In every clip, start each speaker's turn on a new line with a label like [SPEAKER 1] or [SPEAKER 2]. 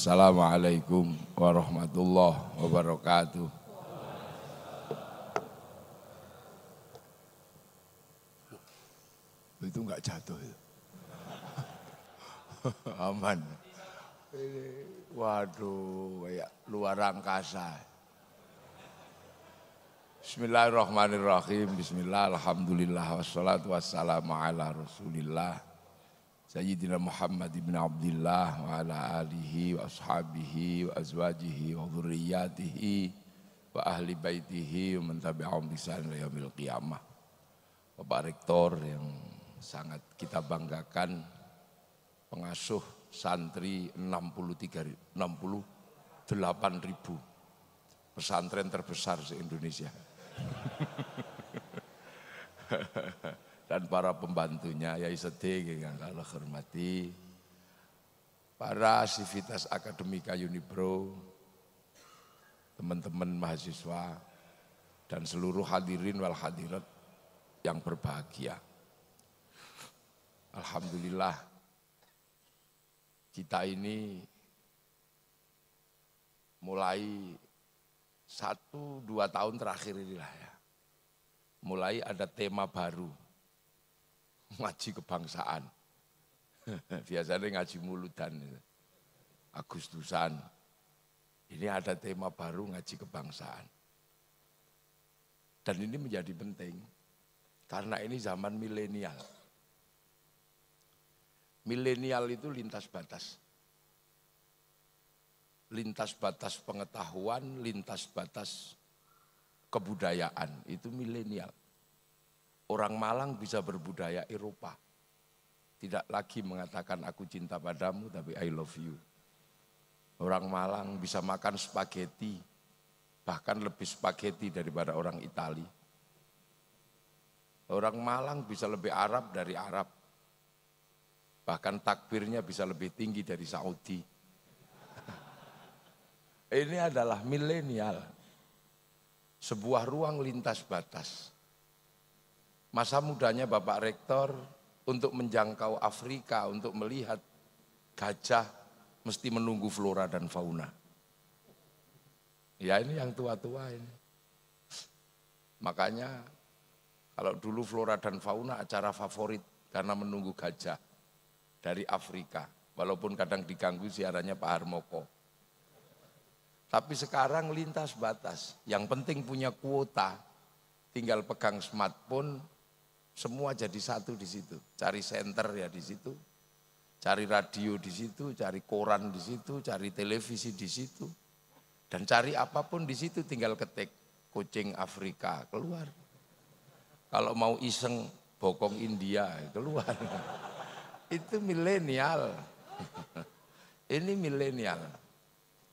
[SPEAKER 1] Assalamualaikum warahmatullahi wabarakatuh. Itu enggak jatuh itu. Aman. Waduh, kayak luar angkasa. Bismillahirrahmanirrahim. Bismillah, alhamdulillah, wassalatu wassalamu ala rasulillah. Sayyidina Muhammad ibn Abdillah wa ala alihi wa ashabihi wa azwajihi wa dhurriyyatihi wa ahli baitihi wa man tabi'ahum bi ihsan ila yaumil qiyamah. Bapak Rektor yang sangat kita banggakan, pengasuh santri 68.000 pesantren terbesar se-Indonesia. Dan para pembantunya, Yai Sedih yang Allah hormati, para sivitas akademika Unibro, teman-teman mahasiswa, dan seluruh hadirin wal hadirat yang berbahagia. Alhamdulillah, kita ini mulai 1-2 tahun terakhir inilah ya, mulai ada tema baru. Ngaji kebangsaan. Biasanya ngaji muludan, Agustusan. Ini ada tema baru ngaji kebangsaan. Dan ini menjadi penting karena ini zaman milenial. Milenial itu lintas batas. Lintas batas pengetahuan, lintas batas kebudayaan, itu milenial. Orang Malang bisa berbudaya Eropa. Tidak lagi mengatakan aku cinta padamu, tapi I love you. Orang Malang bisa makan spaghetti, bahkan lebih spaghetti daripada orang Itali. Orang Malang bisa lebih Arab dari Arab. Bahkan takbirnya bisa lebih tinggi dari Saudi. Ini adalah milenial. Sebuah ruang lintas batas. Masa mudanya Bapak Rektor untuk menjangkau Afrika, untuk melihat gajah, mesti menunggu flora dan fauna. Ya ini yang tua-tua ini. Makanya kalau dulu flora dan fauna acara favorit karena menunggu gajah dari Afrika. Walaupun kadang diganggu siarannya Pak Harmoko. Tapi sekarang lintas batas. Yang penting punya kuota, tinggal pegang smartphone, semua jadi satu di situ. Cari center ya di situ, cari radio di situ, cari koran di situ, cari televisi di situ. Dan cari apapun di situ tinggal ketik kucing Afrika keluar. Kalau mau iseng bokong India keluar. Itu milenial. Ini milenial.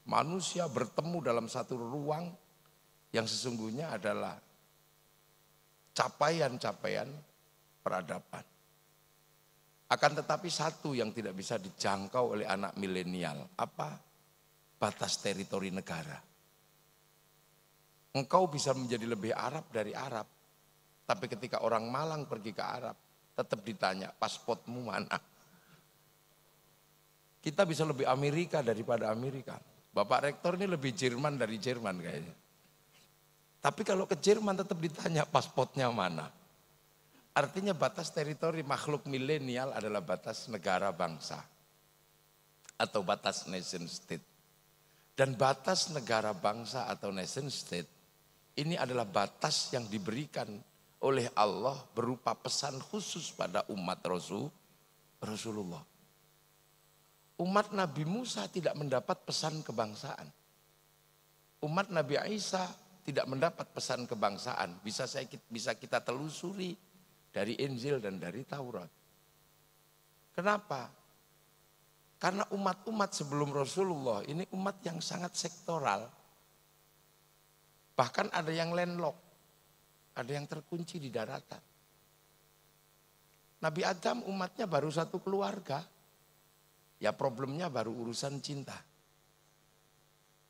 [SPEAKER 1] Manusia bertemu dalam satu ruang yang sesungguhnya adalah capaian-capaian peradaban. Akan tetapi satu yang tidak bisa dijangkau oleh anak milenial, apa? Batas teritori negara. Engkau bisa menjadi lebih Arab dari Arab, tapi ketika orang Malang pergi ke Arab, tetap ditanya pasportmu mana. Kita bisa lebih Amerika daripada Amerika. Bapak Rektor ini lebih Jerman dari Jerman kayaknya. Tapi kalau ke Jerman tetap ditanya pasportnya mana. Artinya batas teritori makhluk milenial adalah batas negara bangsa. Atau batas nation state. Dan batas negara bangsa atau nation state ini adalah batas yang diberikan oleh Allah berupa pesan khusus pada umat Rasulullah. Umat Nabi Musa tidak mendapat pesan kebangsaan. Umat Nabi Isa tidak mendapat pesan kebangsaan. Bisa kita telusuri dari Injil dan dari Taurat. Kenapa? Karena umat-umat sebelum Rasulullah ini umat yang sangat sektoral. Bahkan ada yang landlocked, ada yang terkunci di daratan. Nabi Adam umatnya baru satu keluarga. Ya problemnya baru urusan cinta.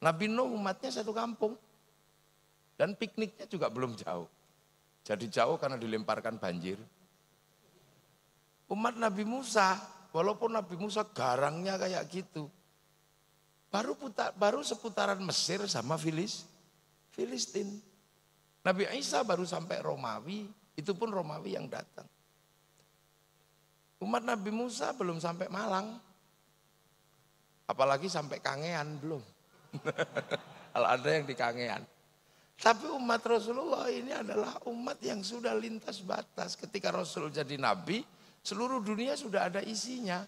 [SPEAKER 1] Nabi Nuh umatnya satu kampung. Dan pikniknya juga belum jauh. Jadi jauh karena dilemparkan banjir. Umat Nabi Musa, walaupun Nabi Musa garangnya kayak gitu, Baru seputaran Mesir sama Filistin. Nabi Isa baru sampai Romawi, itu pun Romawi yang datang. Umat Nabi Musa belum sampai Malang. Apalagi sampai Kangean belum. Kalau ada yang di Kangean. Tapi umat Rasulullah ini adalah umat yang sudah lintas batas. Ketika Rasul jadi Nabi, seluruh dunia sudah ada isinya.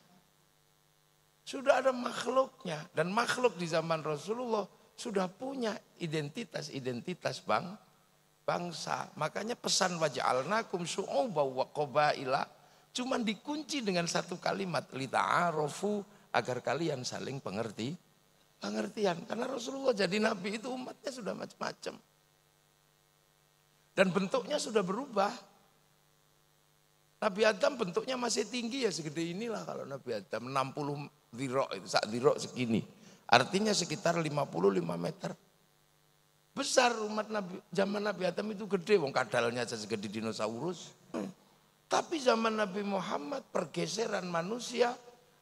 [SPEAKER 1] Sudah ada makhluknya. Dan makhluk di zaman Rasulullah sudah punya identitas bangsa. Makanya pesan waja'alnakum syu'uban wa qabaila cuman dikunci dengan satu kalimat, lita'arofu, agar kalian saling pengertian. Karena Rasulullah jadi Nabi itu umatnya sudah macam-macam. Dan bentuknya sudah berubah. Nabi Adam bentuknya masih tinggi ya segede inilah kalau Nabi Adam. 60 dirok itu, sak dirok segini. Artinya sekitar 55 meter. Besar umat Nabi, zaman Nabi Adam itu gede. Wong kadalnya aja segede dinosaurus. Tapi zaman Nabi Muhammad pergeseran manusia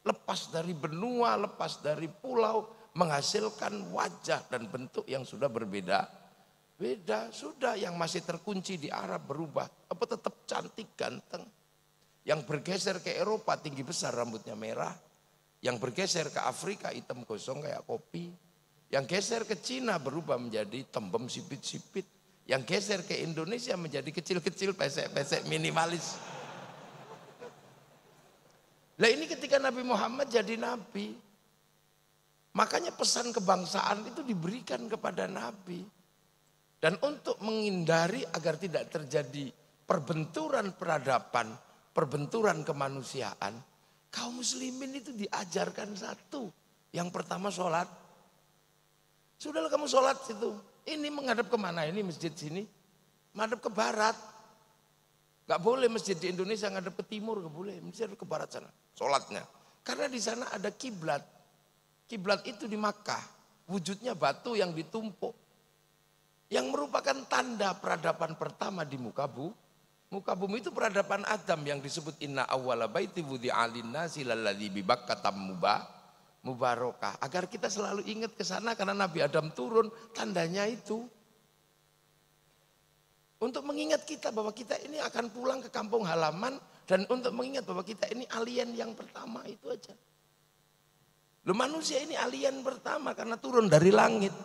[SPEAKER 1] lepas dari benua, lepas dari pulau, menghasilkan wajah dan bentuk yang sudah berbeda. Sudah yang masih terkunci di Arab berubah, apa tetap cantik ganteng. Yang bergeser ke Eropa tinggi besar rambutnya merah. Yang bergeser ke Afrika hitam gosong kayak kopi. Yang geser ke Cina berubah menjadi tembem sipit-sipit. Yang geser ke Indonesia menjadi kecil-kecil pesek-pesek minimalis. Lah ini ketika Nabi Muhammad jadi Nabi. Makanya pesan kebangsaan itu diberikan kepada Nabi. Dan untuk menghindari agar tidak terjadi perbenturan peradaban, perbenturan kemanusiaan, kaum muslimin itu diajarkan satu. Yang pertama sholat. Sudahlah kamu sholat situ. Ini menghadap kemana? Ini masjid sini. Menghadap ke barat. Gak boleh masjid di Indonesia menghadap ke timur, gak boleh. Masjid ke barat sana, sholatnya. Karena di sana ada kiblat. Kiblat itu di Makkah. Wujudnya batu yang ditumpuk. Yang merupakan tanda peradaban pertama di muka bumi. Muka bumi itu peradaban Adam yang disebut inna awwala baiti wudi'a lin-nasi lalladzi bi Bakkah mubarakah. Agar kita selalu ingat ke sana karena Nabi Adam turun, tandanya itu. Untuk mengingat kita bahwa kita ini akan pulang ke kampung halaman dan untuk mengingat bahwa kita ini alien yang pertama, itu aja. Loh, manusia ini alien pertama karena turun dari langit.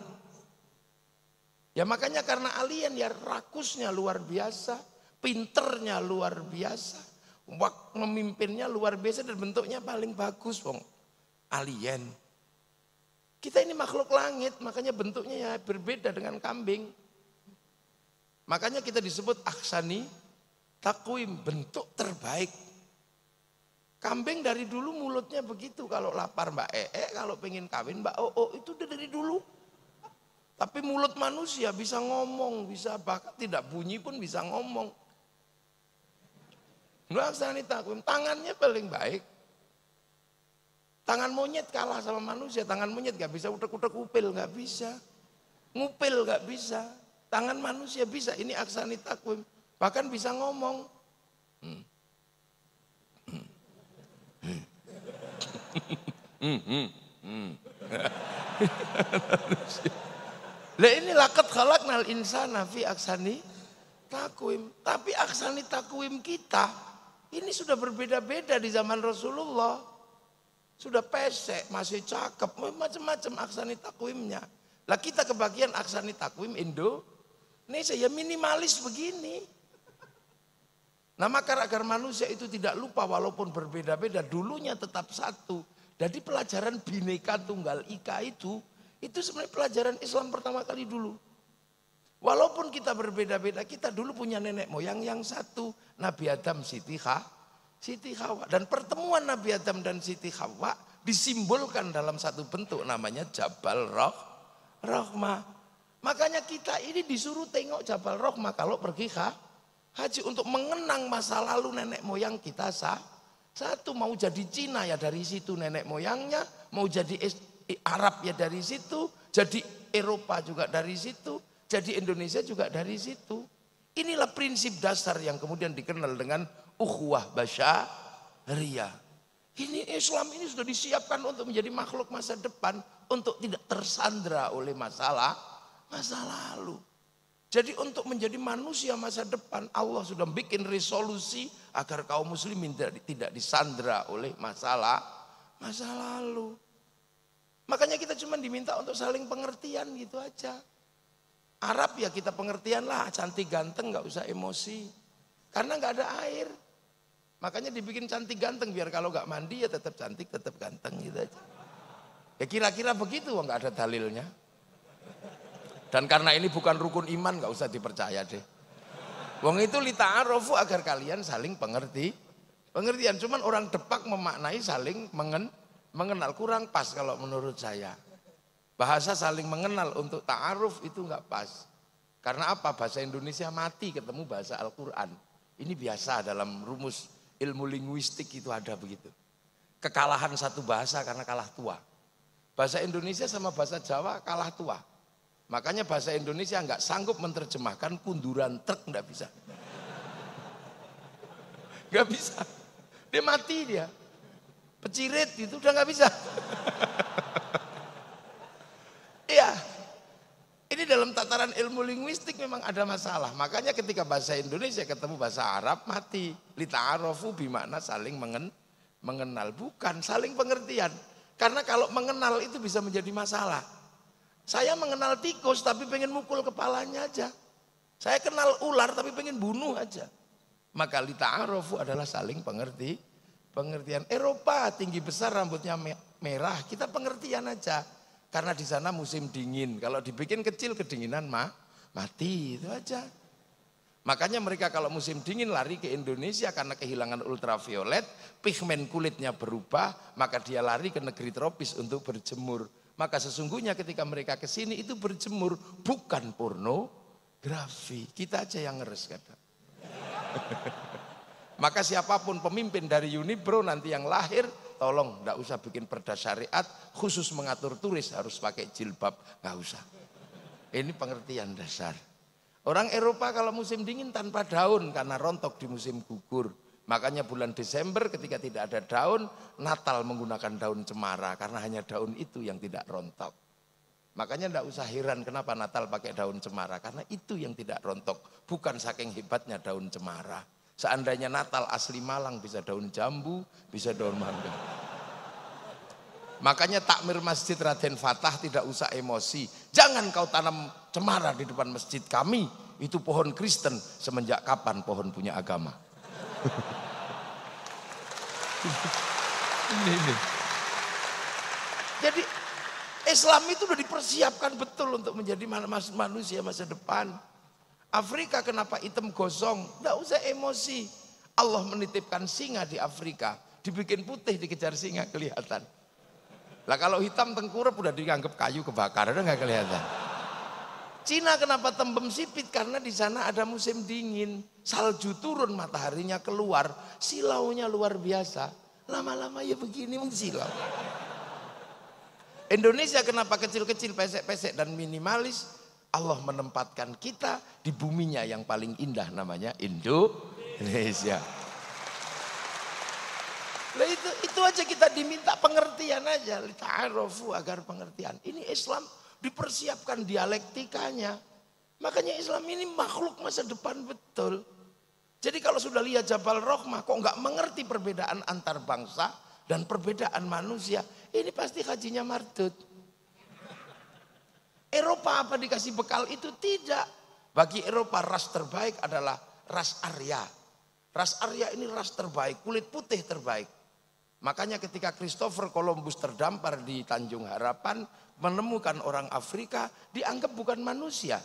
[SPEAKER 1] Ya makanya karena alien ya rakusnya luar biasa, pinternya luar biasa, memimpinnya luar biasa dan bentuknya paling bagus, wong alien. Kita ini makhluk langit, makanya bentuknya ya berbeda dengan kambing. Makanya kita disebut ahsani takwim, bentuk terbaik. Kambing dari dulu mulutnya begitu, kalau lapar Mbak kalau pengen kawin Mbak itu udah dari dulu. Tapi mulut manusia bisa ngomong, bisa bahkan tidak bunyi pun bisa ngomong. Ahsani takwim, tangannya paling baik. Tangan monyet kalah sama manusia, tangan monyet gak bisa utek-utek upil, gak bisa. Ngupil gak bisa. Tangan manusia bisa, ini ahsani takwim. Bahkan bisa ngomong. Lah ini laqad khalaqnal insana fi ahsani takwim. Tapi ahsani takwim kita ini sudah berbeda-beda di zaman Rasulullah. Sudah pesek, masih cakep, macam-macam ahsani takwimnya. Lah kita kebagian ahsani takwim Indonesia ya minimalis begini. Nah maka agar manusia itu tidak lupa walaupun berbeda-beda, dulunya tetap satu. Jadi pelajaran Bhinneka Tunggal Ika itu sebenarnya pelajaran Islam pertama kali dulu. Walaupun kita berbeda-beda, kita dulu punya nenek moyang yang satu. Nabi Adam, Siti Hawa. Dan pertemuan Nabi Adam dan Siti Hawa disimbolkan dalam satu bentuk namanya Jabal Rahmah. Makanya kita ini disuruh tengok Jabal Rahmah kalau pergi haji untuk mengenang masa lalu nenek moyang kita satu. Mau jadi Cina ya dari situ nenek moyangnya, mau jadi Arab ya dari situ, jadi Eropa juga dari situ, jadi Indonesia juga dari situ. Inilah prinsip dasar yang kemudian dikenal dengan ukhuwah basyariyah. Ini Islam ini sudah disiapkan untuk menjadi makhluk masa depan, untuk tidak tersandra oleh masa lalu. Jadi untuk menjadi manusia masa depan, Allah sudah bikin resolusi agar kaum muslimin tidak disandra oleh masa lalu. Makanya kita cuma diminta untuk saling pengertian gitu aja. Arab ya kita pengertian lah, cantik ganteng gak usah emosi. Karena gak ada air. Makanya dibikin cantik ganteng biar kalau gak mandi ya tetap cantik, tetap ganteng gitu aja. Ya kira-kira begitu, gak ada dalilnya. Dan karena ini bukan rukun iman gak usah dipercaya deh. Wong itu lita'arofu agar kalian saling pengertian. Cuman orang Depak memaknai saling mengenal. Kurang pas kalau menurut saya. Bahasa saling mengenal untuk ta'aruf itu gak pas. Karena apa? Bahasa Indonesia mati ketemu bahasa Al-Quran. Ini biasa dalam rumus ilmu linguistik itu ada begitu. Kekalahan satu bahasa karena kalah tua. Bahasa Indonesia sama bahasa Jawa kalah tua. Makanya bahasa Indonesia nggak sanggup menerjemahkan kunduran truk, nggak bisa. Nggak bisa. Dia mati dia. Pecirit itu udah nggak bisa. Iya. Ini dalam tataran ilmu linguistik memang ada masalah. Makanya ketika bahasa Indonesia ketemu bahasa Arab mati. Lita'arofu bimakna saling mengenal. Bukan saling pengertian. Karena kalau mengenal itu bisa menjadi masalah. Saya mengenal tikus tapi pengen mukul kepalanya aja. Saya kenal ular tapi pengen bunuh aja. Maka lita'arofu adalah saling pengertian. Eropa tinggi besar rambutnya merah, kita pengertian aja. Karena di sana musim dingin. Kalau dibikin kecil kedinginan mati itu aja. Makanya mereka kalau musim dingin lari ke Indonesia karena kehilangan ultraviolet, pigmen kulitnya berubah, maka dia lari ke negeri tropis untuk berjemur. Maka sesungguhnya ketika mereka ke sini itu berjemur bukan pornografi. Kita aja yang ngeres kata. Maka siapapun pemimpin dari Unibro nanti yang lahir, tolong enggak usah bikin perda syariat khusus mengatur turis harus pakai jilbab, enggak usah. Ini pengertian dasar. Orang Eropa kalau musim dingin tanpa daun karena rontok di musim gugur. Makanya bulan Desember ketika tidak ada daun, Natal menggunakan daun cemara karena hanya daun itu yang tidak rontok. Makanya tidak usah heran kenapa Natal pakai daun cemara, karena itu yang tidak rontok, bukan saking hebatnya daun cemara. Seandainya Natal asli Malang bisa daun jambu, bisa daun mangga. Makanya takmir masjid Raden Fatah tidak usah emosi. Jangan kau tanam cemara di depan masjid kami, itu pohon Kristen. Semenjak kapan pohon punya agama? Ini. Jadi Islam itu sudah dipersiapkan betul untuk menjadi manusia masa depan. Afrika kenapa hitam gosong? Tidak usah emosi. Allah menitipkan singa di Afrika, dibikin putih dikejar singa kelihatan. Lah kalau hitam tengkurap udah dianggap kayu kebakar, udah nggak kelihatan. Cina kenapa tembem sipit? Karena di sana ada musim dingin, salju turun, mataharinya keluar, silaunya luar biasa. Lama-lama ya begini silau. Indonesia kenapa kecil-kecil, pesek-pesek dan minimalis? Allah menempatkan kita di buminya yang paling indah namanya Indonesia. Lah itu aja kita diminta pengertian aja, lita'arofu agar pengertian. Ini Islam dipersiapkan dialektikanya. Makanya Islam ini makhluk masa depan betul. Jadi kalau sudah lihat Jabal Rohmah kok nggak mengerti perbedaan antar bangsa dan perbedaan manusia, ini pasti hajinya mardut. Eropa apa dikasih bekal itu? Tidak. Bagi Eropa ras terbaik adalah ras Arya. Ras Arya ini ras terbaik, kulit putih terbaik. Makanya ketika Christopher Columbus terdampar di Tanjung Harapan, menemukan orang Afrika, dianggap bukan manusia.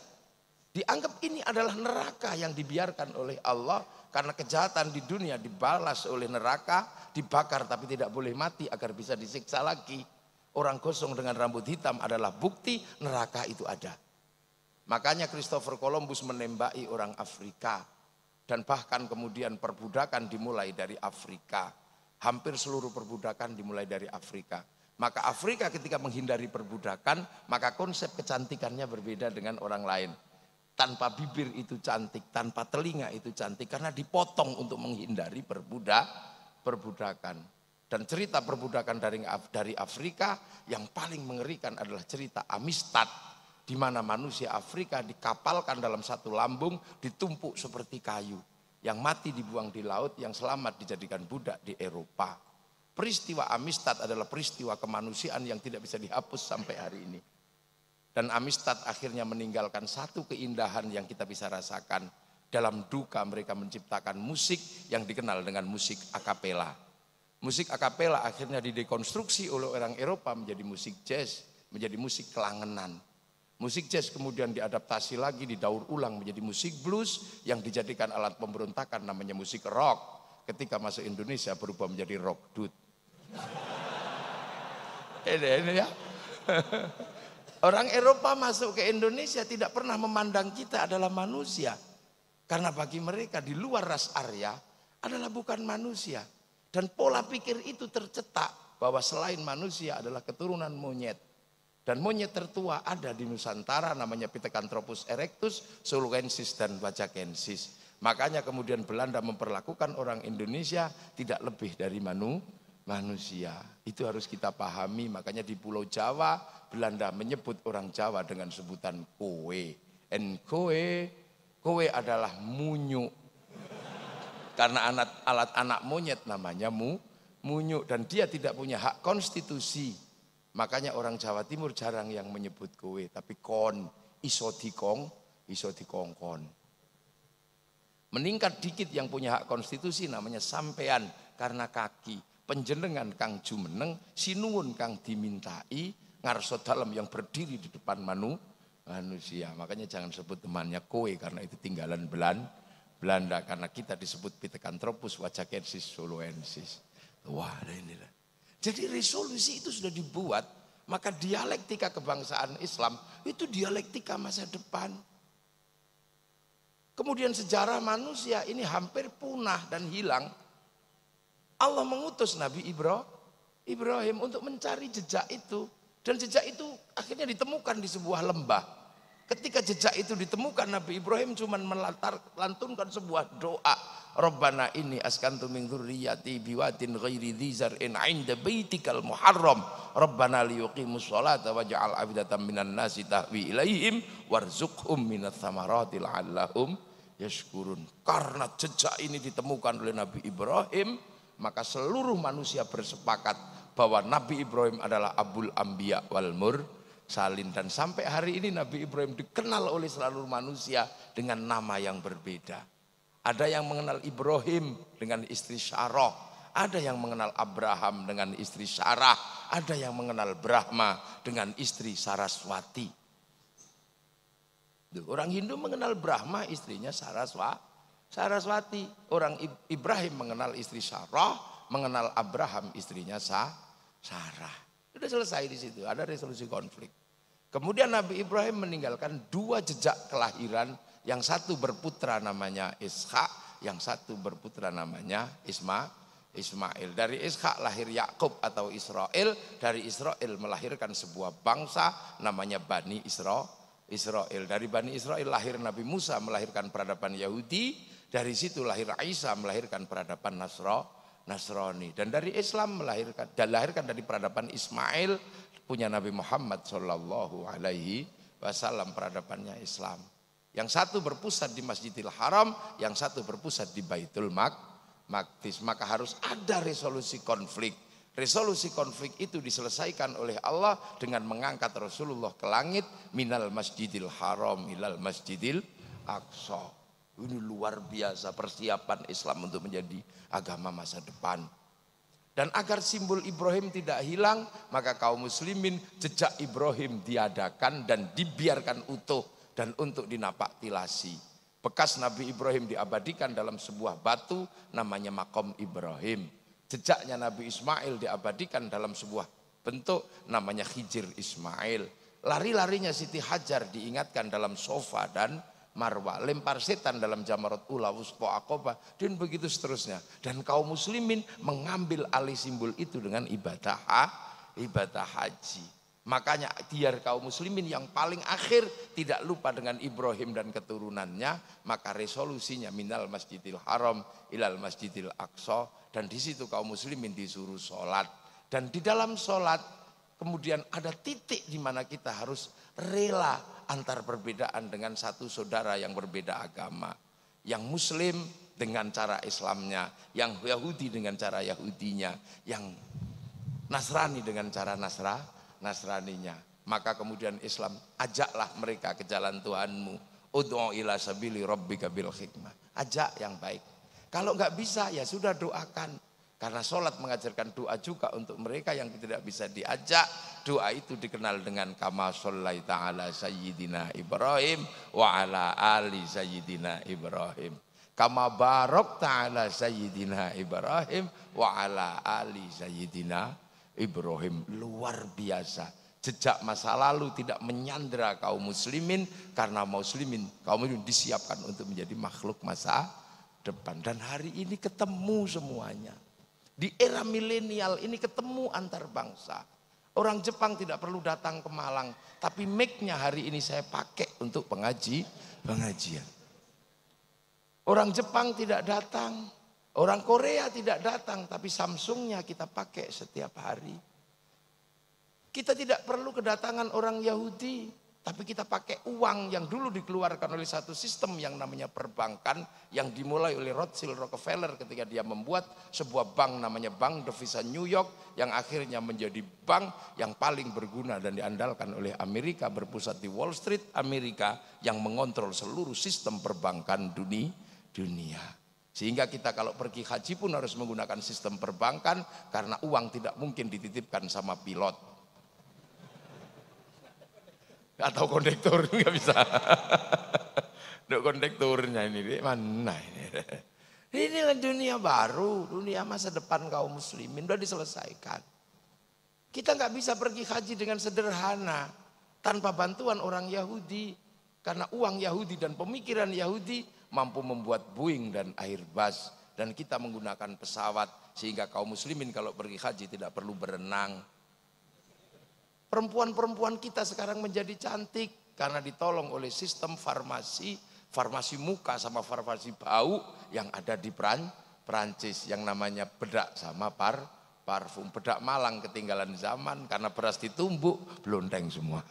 [SPEAKER 1] Dianggap ini adalah neraka yang dibiarkan oleh Allah, karena kejahatan di dunia dibalas oleh neraka, dibakar tapi tidak boleh mati agar bisa disiksa lagi. Orang gosong dengan rambut hitam adalah bukti neraka itu ada. Makanya Christopher Columbus menembaki orang Afrika. Dan bahkan kemudian perbudakan dimulai dari Afrika. Hampir seluruh perbudakan dimulai dari Afrika. Maka Afrika ketika menghindari perbudakan, maka konsep kecantikannya berbeda dengan orang lain. Tanpa bibir itu cantik, tanpa telinga itu cantik, karena dipotong untuk menghindari perbudakan. Dan cerita perbudakan dari Afrika yang paling mengerikan adalah cerita Amistad, di mana manusia Afrika dikapalkan dalam satu lambung, ditumpuk seperti kayu. Yang mati dibuang di laut, yang selamat dijadikan budak di Eropa. Peristiwa Amistad adalah peristiwa kemanusiaan yang tidak bisa dihapus sampai hari ini. Dan Amistad akhirnya meninggalkan satu keindahan yang kita bisa rasakan. Dalam duka mereka menciptakan musik yang dikenal dengan musik akapela. Musik akapela akhirnya didekonstruksi oleh orang Eropa menjadi musik jazz, menjadi musik kelangenan. Musik jazz kemudian diadaptasi lagi, didaur ulang menjadi musik blues yang dijadikan alat pemberontakan namanya musik rock. Ketika masuk Indonesia berubah menjadi rock dut. Ini ya. Orang Eropa masuk ke Indonesia tidak pernah memandang kita adalah manusia. Karena bagi mereka di luar ras Arya adalah bukan manusia. Dan pola pikir itu tercetak bahwa selain manusia adalah keturunan monyet. Dan monyet tertua ada di Nusantara namanya Pithecanthropus erectus, Zuluensis dan Wajakensis. Makanya kemudian Belanda memperlakukan orang Indonesia tidak lebih dari manusia. Itu harus kita pahami. Makanya di Pulau Jawa Belanda menyebut orang Jawa dengan sebutan kowe. En kowe adalah munyuk. Karena alat anak monyet namanya munyuk. Dan dia tidak punya hak konstitusi. Makanya orang Jawa Timur jarang yang menyebut kowe. Tapi kon, iso dikongkon. Meningkat dikit yang punya hak konstitusi namanya sampean. Karena kaki. Penjenengan kang jumeneng, sinuwun kang dimintai, ngarso dalem yang berdiri di depan manusia. Makanya jangan sebut temannya kowe karena itu tinggalan Belanda. Karena kita disebut Pithecanthropus Wajakensis Zuluensis. Wah, ini lah. Jadi resolusi itu sudah dibuat. Maka dialektika kebangsaan Islam itu dialektika masa depan. Kemudian sejarah manusia ini hampir punah dan hilang. Allah mengutus Nabi Ibrahim untuk mencari jejak itu. Dan jejak itu akhirnya ditemukan di sebuah lembah. Ketika jejak itu ditemukan, Nabi Ibrahim cuma melantunkan sebuah doa. Rabbana inni askantu min dzurriyyati biwadin ghairi dzi zar'in 'inda baitikal muharram. Rabbana liyuqimus sholata waj'al afidatan minan nasi tahwi ilaihim warzuqhum minats tsamarati la'allahum yashkurun. Karena jejak ini ditemukan oleh Nabi Ibrahim, maka seluruh manusia bersepakat bahwa Nabi Ibrahim adalah Abul Anbiya wal Mursalin. Dan sampai hari ini Nabi Ibrahim dikenal oleh seluruh manusia dengan nama yang berbeda. Ada yang mengenal Ibrahim dengan istri Sarah, ada yang mengenal Abraham dengan istri Sarah, ada yang mengenal Brahma dengan istri Saraswati. Orang Hindu mengenal Brahma, istrinya Saraswati. Orang Ibrahim mengenal istri Sarah, mengenal Abraham istrinya Sarah. Sudah selesai di situ, ada resolusi konflik. Kemudian Nabi Ibrahim meninggalkan dua jejak kelahiran, yang satu berputra namanya Ishak, yang satu berputra namanya Ismail. Dari Ishak lahir Yakub atau Israel, dari Israel melahirkan sebuah bangsa namanya Bani Israel. Dari Bani Israel lahir Nabi Musa melahirkan peradaban Yahudi, dari situ lahir Isa melahirkan peradaban Nasrani. Dan dari Islam dilahirkan dari peradaban Ismail, punya Nabi Muhammad Shallallahu Alaihi Wasallam, peradabannya Islam. Yang satu berpusat di Masjidil Haram, yang satu berpusat di Baitul Maqdis. Maka harus ada resolusi konflik. Resolusi konflik itu diselesaikan oleh Allah dengan mengangkat Rasulullah ke langit, minal Masjidil Haram ilal Masjidil Aqsa. Ini luar biasa persiapan Islam untuk menjadi agama masa depan. Dan agar simbol Ibrahim tidak hilang, maka kaum muslimin jejak Ibrahim diadakan dan dibiarkan utuh dan untuk dinapaktilasi. Bekas Nabi Ibrahim diabadikan dalam sebuah batu namanya Maqam Ibrahim. Jejaknya Nabi Ismail diabadikan dalam sebuah bentuk namanya Hijir Ismail. Lari-larinya Siti Hajar diingatkan dalam Sofa dan Marwah. Lempar setan dalam Jamarat Ula, Wusqa Aqobah, dan begitu seterusnya. Dan kaum muslimin mengambil alih simbol itu dengan ibadah haji. Makanya biar kaum muslimin yang paling akhir tidak lupa dengan Ibrahim dan keturunannya, maka resolusinya minal masjidil haram ilal masjidil aqsa, dan di situ kaum muslimin disuruh sholat. Dan di dalam sholat kemudian ada titik di mana kita harus rela antar perbedaan dengan satu saudara yang berbeda agama. Yang muslim dengan cara Islamnya, yang Yahudi dengan cara Yahudinya, yang Nasrani dengan cara Nasraninya. Maka kemudian Islam, ajaklah mereka ke jalan Tuhanmu. Ud'u ila sabili rabbika bil hikmah. Ajak yang baik. Kalau enggak bisa ya sudah doakan. Karena sholat mengajarkan doa juga untuk mereka yang tidak bisa diajak. Doa itu dikenal dengan kama shollaita ala sayyidina Ibrahim wa ala ali sayyidina Ibrahim. Kama barokta ala sayyidina Ibrahim wa ala ali sayyidina Ibrahim. Luar biasa. Jejak masa lalu tidak menyandera kaum muslimin, karena kaum muslimin disiapkan untuk menjadi makhluk masa depan. Dan hari ini ketemu semuanya. Di era milenial ini ketemu antar bangsa. Orang Jepang tidak perlu datang ke Malang, tapi mic-nya hari ini saya pakai untuk pengajian. Orang Jepang tidak datang, orang Korea tidak datang, tapi Samsung-nya kita pakai setiap hari. Kita tidak perlu kedatangan orang Yahudi, tapi kita pakai uang yang dulu dikeluarkan oleh satu sistem yang namanya perbankan, yang dimulai oleh Rothschild Rockefeller ketika dia membuat sebuah bank namanya Bank Devisa New York, yang akhirnya menjadi bank yang paling berguna dan diandalkan oleh Amerika, berpusat di Wall Street Amerika, yang mengontrol seluruh sistem perbankan dunia. Sehingga kita kalau pergi haji pun harus menggunakan sistem perbankan, karena uang tidak mungkin dititipkan sama pilot atau kondektur, nggak bisa. Dok kondekturnya ini mana ini? Inilah dunia baru, dunia masa depan kaum muslimin sudah diselesaikan. Kita nggak bisa pergi haji dengan sederhana tanpa bantuan orang Yahudi, karena uang Yahudi dan pemikiran Yahudi mampu membuat Boeing dan Airbus, dan kita menggunakan pesawat, sehingga kaum muslimin kalau pergi haji tidak perlu berenang. Perempuan-perempuan kita sekarang menjadi cantik karena ditolong oleh sistem farmasi muka sama farmasi bau yang ada di Prancis, yang namanya bedak sama parfum. Bedak Malang ketinggalan zaman karena beras ditumbuk, blonteng semua.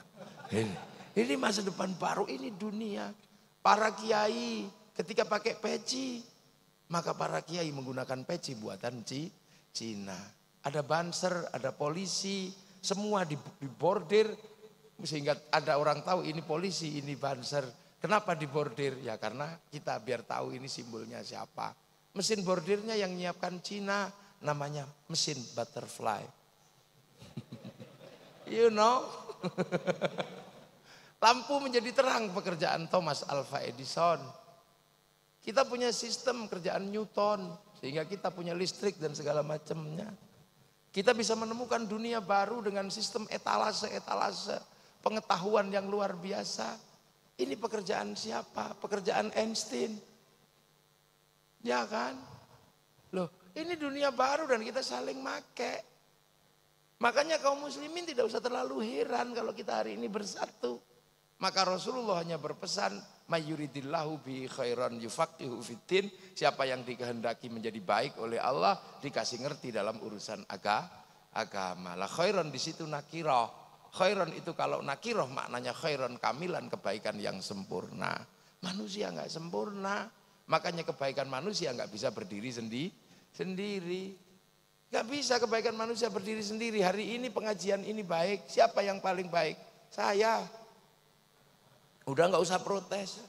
[SPEAKER 1] Ini masa depan baru, ini dunia. Para kiai ketika pakai peci, maka para kiai menggunakan peci buatan Cina. Ada banser, ada polisi, semua dibordir, sehingga ada orang tahu ini polisi, ini banser. Kenapa dibordir? Ya karena kita biar tahu ini simbolnya siapa. Mesin bordirnya yang nyiapkan Cina, namanya mesin butterfly. You know? Lampu menjadi terang, pekerjaan Thomas Alva Edison. Kita punya sistem kerjaan Newton, sehingga kita punya listrik dan segala macamnya. Kita bisa menemukan dunia baru dengan sistem etalase pengetahuan yang luar biasa. Ini pekerjaan siapa? Pekerjaan Einstein. Ya kan? Loh, ini dunia baru dan kita saling make. Makanya kaum muslimin tidak usah terlalu heran kalau kita hari ini bersatu. Maka Rasulullah hanya berpesan, mayyuridillahu bi khairan yufaqihu fiddin. Siapa yang dikehendaki menjadi baik oleh Allah, dikasih ngerti dalam urusan agama. Lah khairan di situ nakirah. Khairan itu kalau nakirah maknanya khairan kamilan, kebaikan yang sempurna. Manusia enggak sempurna. Makanya kebaikan manusia enggak bisa berdiri sendiri. Enggak bisa kebaikan manusia berdiri sendiri. Hari ini pengajian ini baik. Siapa yang paling baik? Saya. Udah nggak usah protes.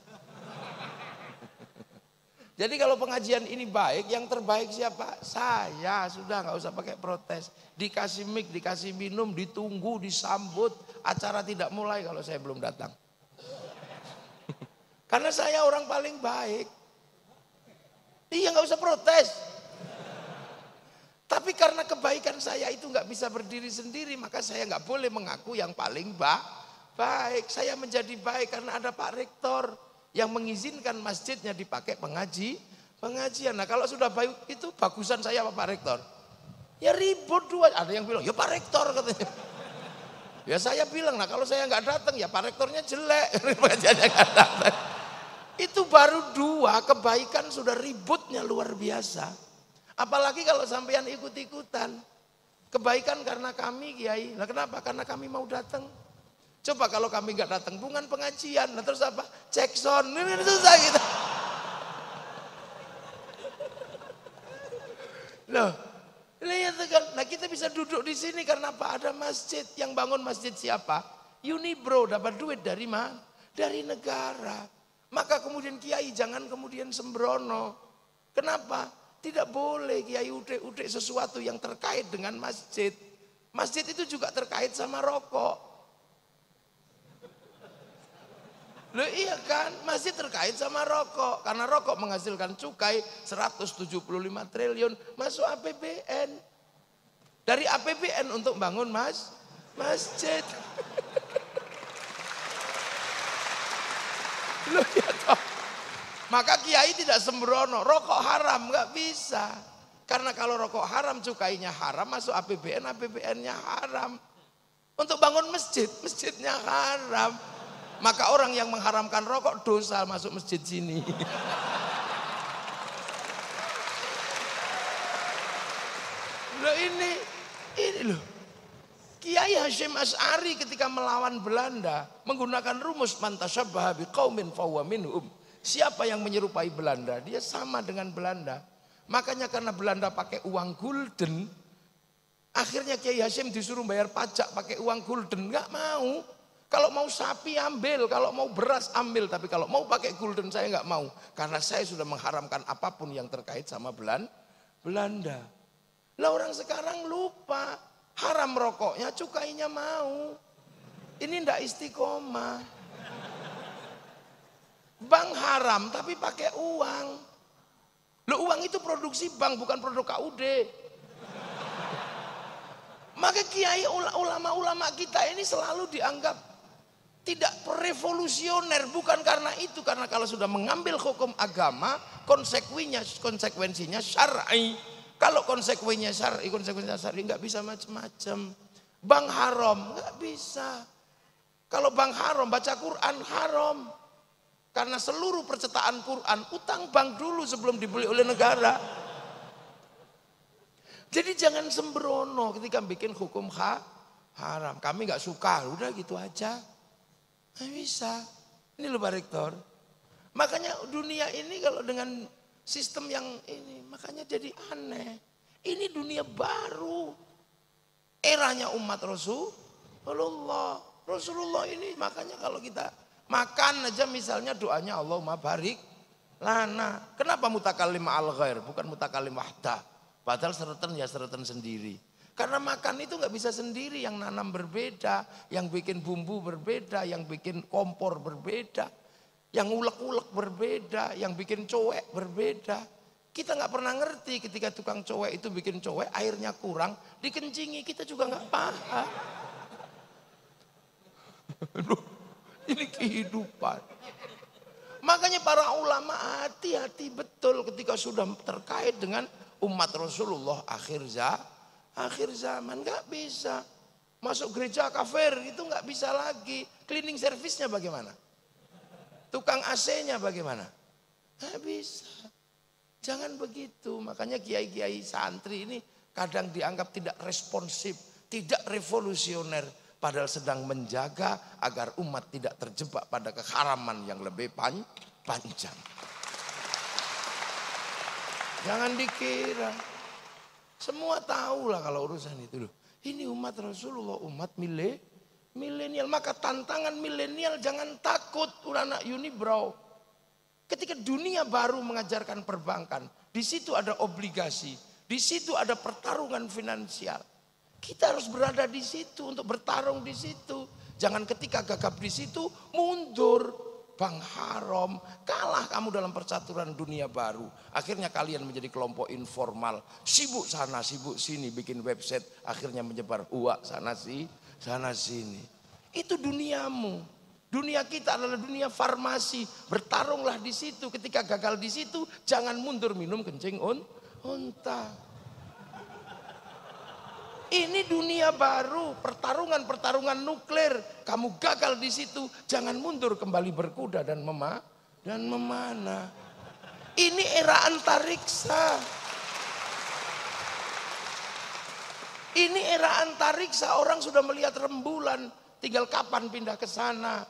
[SPEAKER 1] Jadi kalau pengajian ini baik, yang terbaik siapa? Saya. Sudah nggak usah pakai protes. Dikasih mic, dikasih minum, ditunggu, disambut. Acara tidak mulai kalau saya belum datang. Karena saya orang paling baik. Iya nggak usah protes. Tapi karena kebaikan saya itu nggak bisa berdiri sendiri, maka saya nggak boleh mengaku yang paling baik. Saya menjadi baik karena ada Pak Rektor yang mengizinkan masjidnya dipakai pengajian. Nah kalau sudah baik itu bagusan saya apa Pak Rektor? Ya ribut dua. Ada yang bilang ya Pak Rektor katanya. Ya saya bilang, nah kalau saya nggak datang ya Pak Rektornya jelek. Pengajiannya nggak datang. Itu baru 2, kebaikan sudah ributnya luar biasa. Apalagi kalau sampean ikut-ikutan. Kebaikan karena kami Kiai. Nah kenapa? Karena kami mau datang. Coba kalau kami nggak datang, bukan pengajian. Nah terus apa? Cek sound. Ini susah gitu. Loh, lihat kan. Nah kita bisa duduk di sini karena apa? Ada masjid. Yang bangun masjid siapa? Unibro dapat duit dari mana? Dari negara. Maka kemudian Kiai jangan kemudian sembrono. Kenapa? Tidak boleh Kiai udik-udik sesuatu yang terkait dengan masjid. Masjid itu juga terkait sama rokok. Loh iya kan, masjid terkait sama rokok. Karena rokok menghasilkan cukai 175 triliun masuk APBN. Dari APBN untuk bangun masjid. Loh ya toh. Maka Kiai tidak sembrono, rokok haram nggak bisa. Karena kalau rokok haram cukainya haram, masuk APBN, APBN-nya haram. Untuk bangun masjid, masjidnya haram. Maka orang yang mengharamkan rokok dosa masuk masjid sini. Loh ini loh. Kiai Hasyim Asy'ari ketika melawan Belanda menggunakan rumus man tasyabbaha biqaumin fahuwa minhum. Siapa yang menyerupai Belanda, dia sama dengan Belanda. Makanya karena Belanda pakai uang gulden, akhirnya Kiai Hasyim disuruh bayar pajak pakai uang gulden, nggak mau. Kalau mau sapi ambil, kalau mau beras ambil, tapi kalau mau pakai gulden saya nggak mau, karena saya sudah mengharamkan apapun yang terkait sama Belanda. Lah orang sekarang lupa, haram rokoknya, cukainya mau. Ini ndak istiqomah. Bank haram tapi pakai uang. Loh uang itu produksi bank bukan produk KUD. Maka kiai ulama-ulama kita ini selalu dianggap tidak revolusioner, bukan karena itu, karena kalau sudah mengambil hukum agama konsekuensinya syar'i. Kalau konsekuensinya syar'i nggak bisa macam-macam. Bank haram nggak bisa. Kalau bank haram baca Quran haram. Karena seluruh percetakan Quran utang bank dulu sebelum dibeli oleh negara. Jadi jangan sembrono ketika bikin hukum haram. Kami nggak suka, udah gitu aja. Nggak bisa. Ini loh Pak Rektor. Makanya dunia ini kalau dengan sistem yang ini, makanya jadi aneh. Ini dunia baru. Eranya umat Rasulullah. Rasulullah ini makanya kalau kita makan aja misalnya doanya Allahumma barik lana. Kenapa mutakallim al ghair bukan mutakallim wahdah? Padahal seretan ya seretan sendiri. Karena makan itu nggak bisa sendiri, yang nanam berbeda, yang bikin bumbu berbeda, yang bikin kompor berbeda, yang ulek-ulek berbeda, yang bikin cowek berbeda. Kita nggak pernah ngerti ketika tukang cowek itu bikin cowek airnya kurang, dikencingi, kita juga nggak paham. Ini kehidupan. Makanya para ulama hati-hati betul ketika sudah terkait dengan umat Rasulullah akhir zaman. Nggak bisa. Masuk gereja kafir itu nggak bisa lagi. Cleaning service-nya bagaimana? Tukang AC-nya bagaimana? Nggak bisa. Jangan begitu. Makanya kiai-kiai santri ini kadang dianggap tidak responsif, tidak revolusioner. Padahal sedang menjaga agar umat tidak terjebak pada keharaman yang lebih panjang. Jangan dikira. Semua tahu lah kalau urusan itu. Ini umat Rasulullah, umat milenial. Maka tantangan milenial jangan takut, anak Unibrow. Ketika dunia baru mengajarkan perbankan, di situ ada obligasi, di situ ada pertarungan finansial. Kita harus berada di situ untuk bertarung di situ. Jangan ketika gagap di situ mundur. Bank haram, kalah kamu dalam percaturan dunia baru. Akhirnya kalian menjadi kelompok informal. Sibuk sana, sibuk sini, bikin website. Akhirnya menyebar uak sana sini. Itu duniamu. Dunia kita adalah dunia farmasi. Bertarunglah di situ. Ketika gagal di situ, jangan mundur minum kencing unta. Ini dunia baru, pertarungan nuklir. Kamu gagal di situ, jangan mundur, kembali berkuda dan memanah. Ini era antariksa. Ini era antariksa, orang sudah melihat rembulan, tinggal kapan pindah ke sana.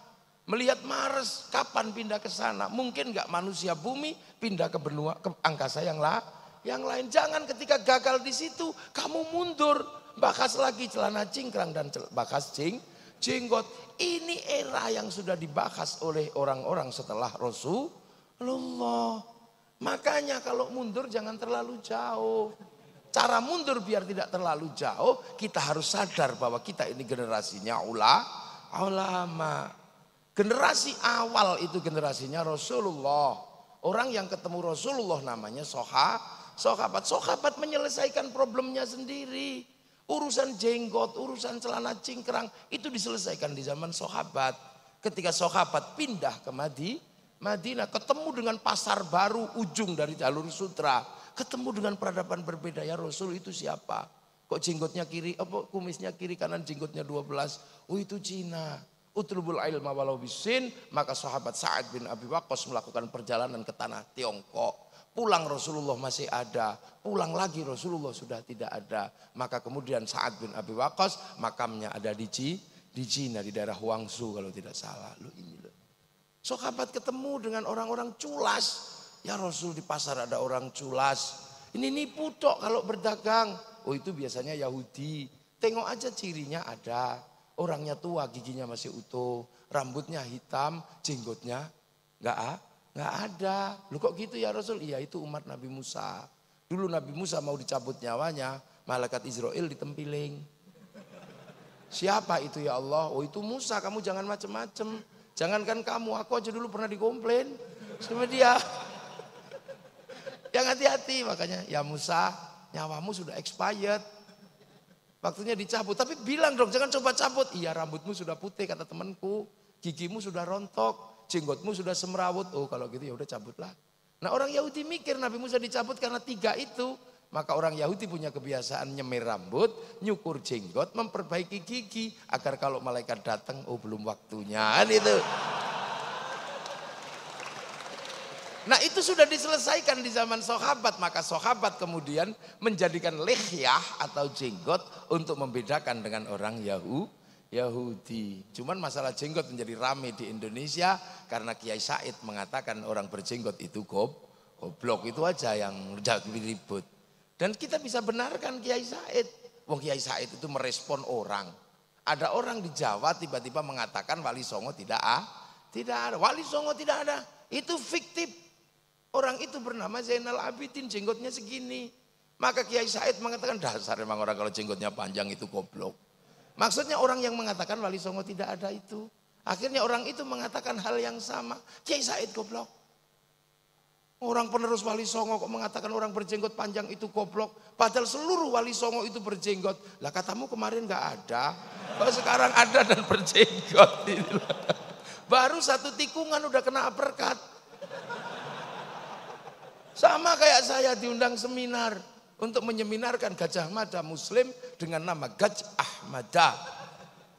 [SPEAKER 1] Melihat Mars, kapan pindah ke sana. Mungkin nggak manusia bumi pindah ke benua, ke angkasa yang lain. Jangan ketika gagal di situ, kamu mundur. Bakas lagi celana cingkrang dan bakas jenggot. Ini era yang sudah dibahas oleh orang-orang setelah Rasulullah. Makanya kalau mundur jangan terlalu jauh. Cara mundur biar tidak terlalu jauh, kita harus sadar bahwa kita ini generasinya ulama. Generasi awal itu generasinya Rasulullah. Orang yang ketemu Rasulullah namanya sahabat. Sahabat menyelesaikan problemnya sendiri. Urusan jenggot, urusan celana cingkrang itu diselesaikan di zaman sahabat. Ketika sahabat pindah ke Madinah, ketemu dengan pasar baru ujung dari jalur sutra. Ketemu dengan peradaban berbeda. Ya Rasul, itu siapa? Kok jenggotnya kiri, kumisnya kiri kanan jenggotnya 12. Oh itu Cina. Utlubul ilma walau bisin. Maka sahabat Sa'ad bin Abi Waqqas melakukan perjalanan ke tanah Tiongkok. Pulang Rasulullah masih ada, pulang lagi Rasulullah sudah tidak ada. Maka kemudian Sa'ad bin Abi Waqqas makamnya ada di Cina, di daerah Huangsu kalau tidak salah. Sahabat ketemu dengan orang-orang culas. Ya Rasul, di pasar ada orang culas. Ini nipu tok kalau berdagang. Oh itu biasanya Yahudi. Tengok aja cirinya ada. Orangnya tua, giginya masih utuh, rambutnya hitam, jenggotnya nggak ada. Lu kok gitu ya Rasul? Iya itu umat Nabi Musa. Dulu Nabi Musa mau dicabut nyawanya, malaikat Israel ditempiling. Siapa itu ya Allah? Oh itu Musa, kamu jangan macem-macem. Jangankan kamu, aku aja dulu pernah dikomplain sama dia. Yang hati-hati makanya, ya Musa nyawamu sudah expired. Waktunya dicabut, tapi bilang dong jangan coba cabut. Iya rambutmu sudah putih kata temanku, gigimu sudah rontok, jenggotmu sudah semrawut. Oh kalau gitu ya udah cabutlah. Nah orang Yahudi mikir Nabi Musa dicabut karena 3 itu. Maka orang Yahudi punya kebiasaan nyemir rambut, nyukur jenggot, memperbaiki gigi. Agar kalau malaikat datang, oh belum waktunya. Itu. Nah itu sudah diselesaikan di zaman sahabat. Maka sahabat kemudian menjadikan lihyah atau jenggot untuk membedakan dengan orang Yahudi. Cuman masalah jenggot menjadi rame di Indonesia karena Kiai Said mengatakan orang berjenggot itu goblok. Itu aja yang jadi ribut. Dan kita bisa benarkan Kiai Said. Wong Kiai Said itu merespon orang. Ada orang di Jawa tiba-tiba mengatakan Wali Songo tidak ada. Wali Songo tidak ada. Itu fiktif. Orang itu bernama Zainal Abidin, jenggotnya segini. Maka Kiai Said mengatakan dasar memang orang kalau jenggotnya panjang itu goblok. Maksudnya orang yang mengatakan Wali Songo tidak ada itu. Akhirnya orang itu mengatakan hal yang sama. Kiai Said goblok. Orang penerus Wali Songo kok mengatakan orang berjenggot panjang itu goblok. Padahal seluruh Wali Songo itu berjenggot. Lah katamu kemarin gak ada. Kok sekarang ada dan berjenggot. Baru 1 tikungan udah kena uppercut. Sama kayak saya diundang seminar. Untuk menyeminarkan Gajah Mada Muslim dengan nama Gajah Mada.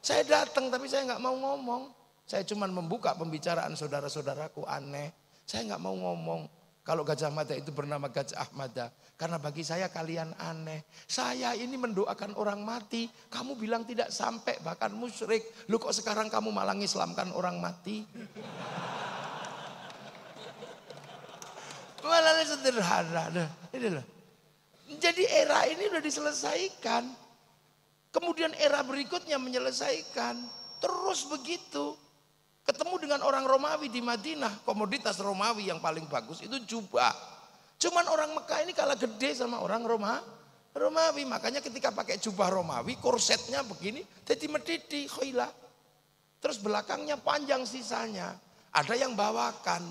[SPEAKER 1] Saya datang tapi saya gak mau ngomong. Saya cuma membuka pembicaraan saudara-saudaraku aneh. Saya gak mau ngomong. Kalau Gajah Mada itu bernama Gajah Mada. Karena bagi saya kalian aneh. Saya ini mendoakan orang mati. Kamu bilang tidak sampai bahkan musyrik. Lu kok sekarang kamu malah ngislamkan orang mati? Malah sederhana. Ini loh. Jadi era ini udah diselesaikan. Kemudian era berikutnya menyelesaikan. Terus begitu. Ketemu dengan orang Romawi di Madinah, komoditas Romawi yang paling bagus itu jubah. Cuman orang Mekah ini kalah gede sama orang Romawi. Makanya ketika pakai jubah Romawi, korsetnya begini, jadi medidi, khailah. Terus belakangnya panjang sisanya. Ada yang bawakan.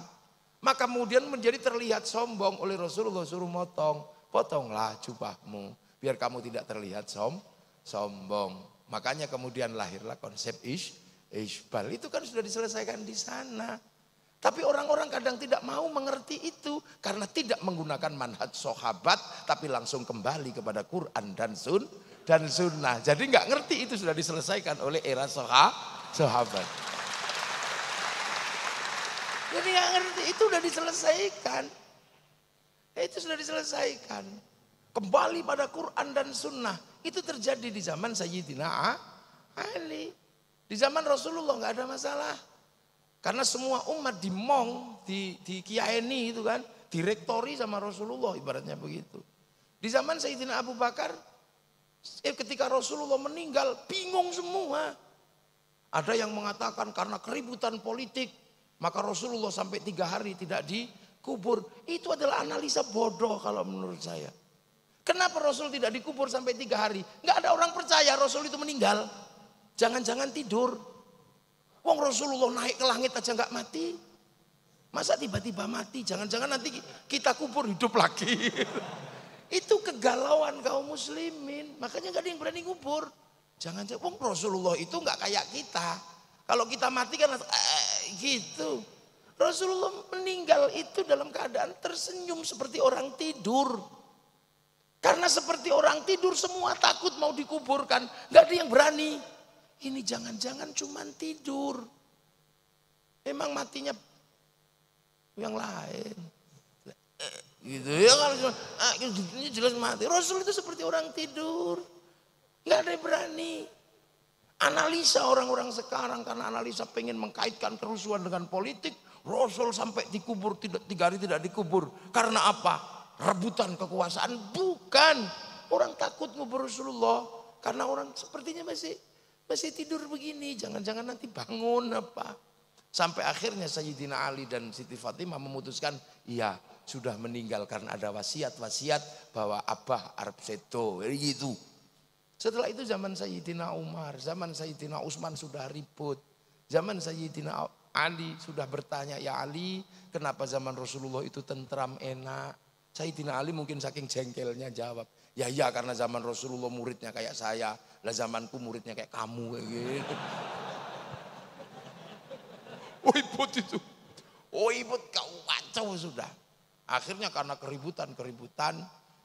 [SPEAKER 1] Maka kemudian menjadi terlihat sombong oleh Rasulullah suruh motong. Potonglah jubahmu, biar kamu tidak terlihat sombong. Makanya kemudian lahirlah konsep Isbal itu kan sudah diselesaikan di sana. Tapi orang-orang kadang tidak mau mengerti itu. Karena tidak menggunakan manhaj sahabat. Tapi langsung kembali kepada Quran dan dan sunnah. Jadi nggak ngerti itu sudah diselesaikan oleh era sahabat. Jadi nggak ngerti itu sudah diselesaikan. Itu sudah diselesaikan. Kembali pada Quran dan sunnah. Itu terjadi di zaman Sayyidina Ali. Di zaman Rasulullah nggak ada masalah. Karena semua umat dimong, di kiaeni itu kan, direktori sama Rasulullah ibaratnya begitu. Di zaman Sayyidina Abu Bakar, ketika Rasulullah meninggal, bingung semua. Ada yang mengatakan karena keributan politik, maka Rasulullah sampai 3 hari tidak dikubur. Itu adalah analisa bodoh kalau menurut saya. Kenapa Rasul tidak dikubur sampai 3 hari? Nggak ada orang percaya Rasul itu meninggal. Jangan-jangan tidur. Wong Rasulullah naik ke langit aja nggak mati. Masa tiba-tiba mati? Jangan-jangan nanti kita kubur hidup lagi. Itu kegalauan kaum muslimin. Makanya nggak ada yang berani kubur. Jangan-jangan wong Rasulullah itu nggak kayak kita. Kalau kita mati kan gitu. Rasulullah meninggal itu dalam keadaan tersenyum seperti orang tidur. Karena seperti orang tidur semua takut mau dikuburkan. Nggak ada yang berani. Ini jangan-jangan cuman tidur. Emang matinya yang lain. Gitu ya kalau ini jelas mati. Rasul itu seperti orang tidur. Nggak ada yang berani. Analisa orang-orang sekarang karena analisa pengen mengkaitkan kerusuhan dengan politik. Rasul sampai dikubur 3 hari tidak dikubur. Karena apa? Rebutan kekuasaan. Bukan. Orang takut ngubur Rasulullah. Karena orang sepertinya masih tidur begini, jangan-jangan nanti bangun apa. Sampai akhirnya Sayyidina Ali dan Siti Fatimah memutuskan, iya sudah meninggal karena ada wasiat-wasiat bahwa Abah arep sedo, gitu. Setelah itu zaman Sayyidina Umar, zaman Sayyidina Utsman sudah ribut. Zaman Sayyidina Ali sudah bertanya, ya Ali kenapa zaman Rasulullah itu tentram enak. Sayyidina Ali mungkin saking jengkelnya jawab, ya karena zaman Rasulullah muridnya kayak saya, lah zamanku muridnya kayak kamu kayak gitu. Oh ibut itu, oh ibut kacau sudah. Akhirnya karena keributan,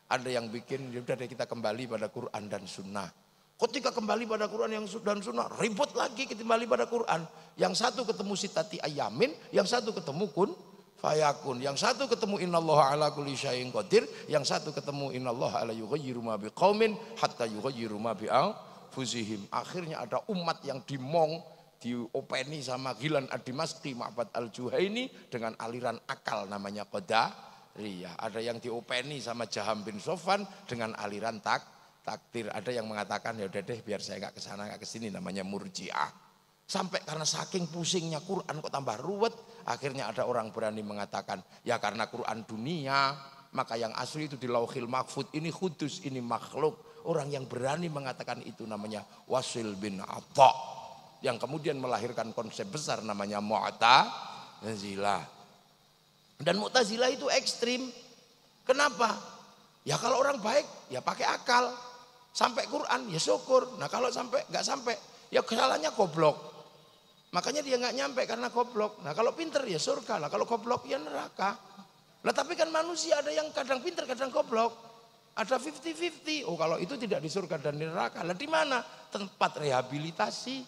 [SPEAKER 1] ada yang bikin, yaudah deh kita kembali pada Quran dan Sunnah. Ketika kembali pada Quran dan Sunnah, ribut lagi kembali pada Quran. Yang satu ketemu sitati ayamin, yang satu ketemu kun fayakun. Yang satu ketemu innallaha ala kulli syai'in qadir, yang satu ketemu innallaha la yughayyiru ma biqaumin hatta yughayyiru ma bi anfusihim. Akhirnya ada umat yang dimong, diopeni sama Ghilan ad-Dimashqi, Ma'bad al-Juhaini dengan aliran akal namanya Qadariyah. Ada yang diopeni sama Jaham bin Sofwan dengan aliran takdir. Ada yang mengatakan ya udah deh biar saya enggak ke sana enggak ke sini, namanya Murji'ah. Sampai karena saking pusingnya Quran kok tambah ruwet, akhirnya ada orang berani mengatakan, ya karena Quran dunia, maka yang asli itu di Lauhil Mahfud, ini kudus, ini makhluk. Orang yang berani mengatakan itu namanya Wasil bin Atha, yang kemudian melahirkan konsep besar namanya Mu'tazilah. Dan Mu'tazilah itu ekstrim. Kenapa? Ya kalau orang baik ya pakai akal. Sampai Quran ya syukur. Nah kalau sampai nggak sampai ya kesalahannya goblok. Makanya dia nggak nyampe karena goblok. Nah kalau pinter ya surga lah, kalau goblok ya neraka. Lah tapi kan manusia ada yang kadang pinter kadang goblok. Ada 50-50. Oh kalau itu tidak di surga dan di neraka. Lah di mana? Tempat rehabilitasi.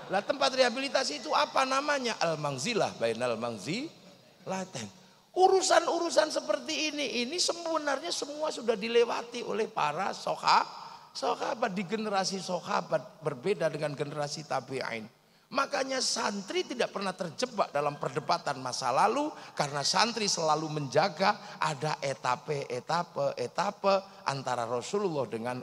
[SPEAKER 1] Lah tempat rehabilitasi itu apa namanya? Al-Mangzilah bainal mangzilatain. Urusan-urusan seperti ini sebenarnya semua sudah dilewati oleh para sahabat di generasi sahabat, berbeda dengan generasi tabi'in. Makanya santri tidak pernah terjebak dalam perdebatan masa lalu karena santri selalu menjaga ada etape antara Rasulullah dengan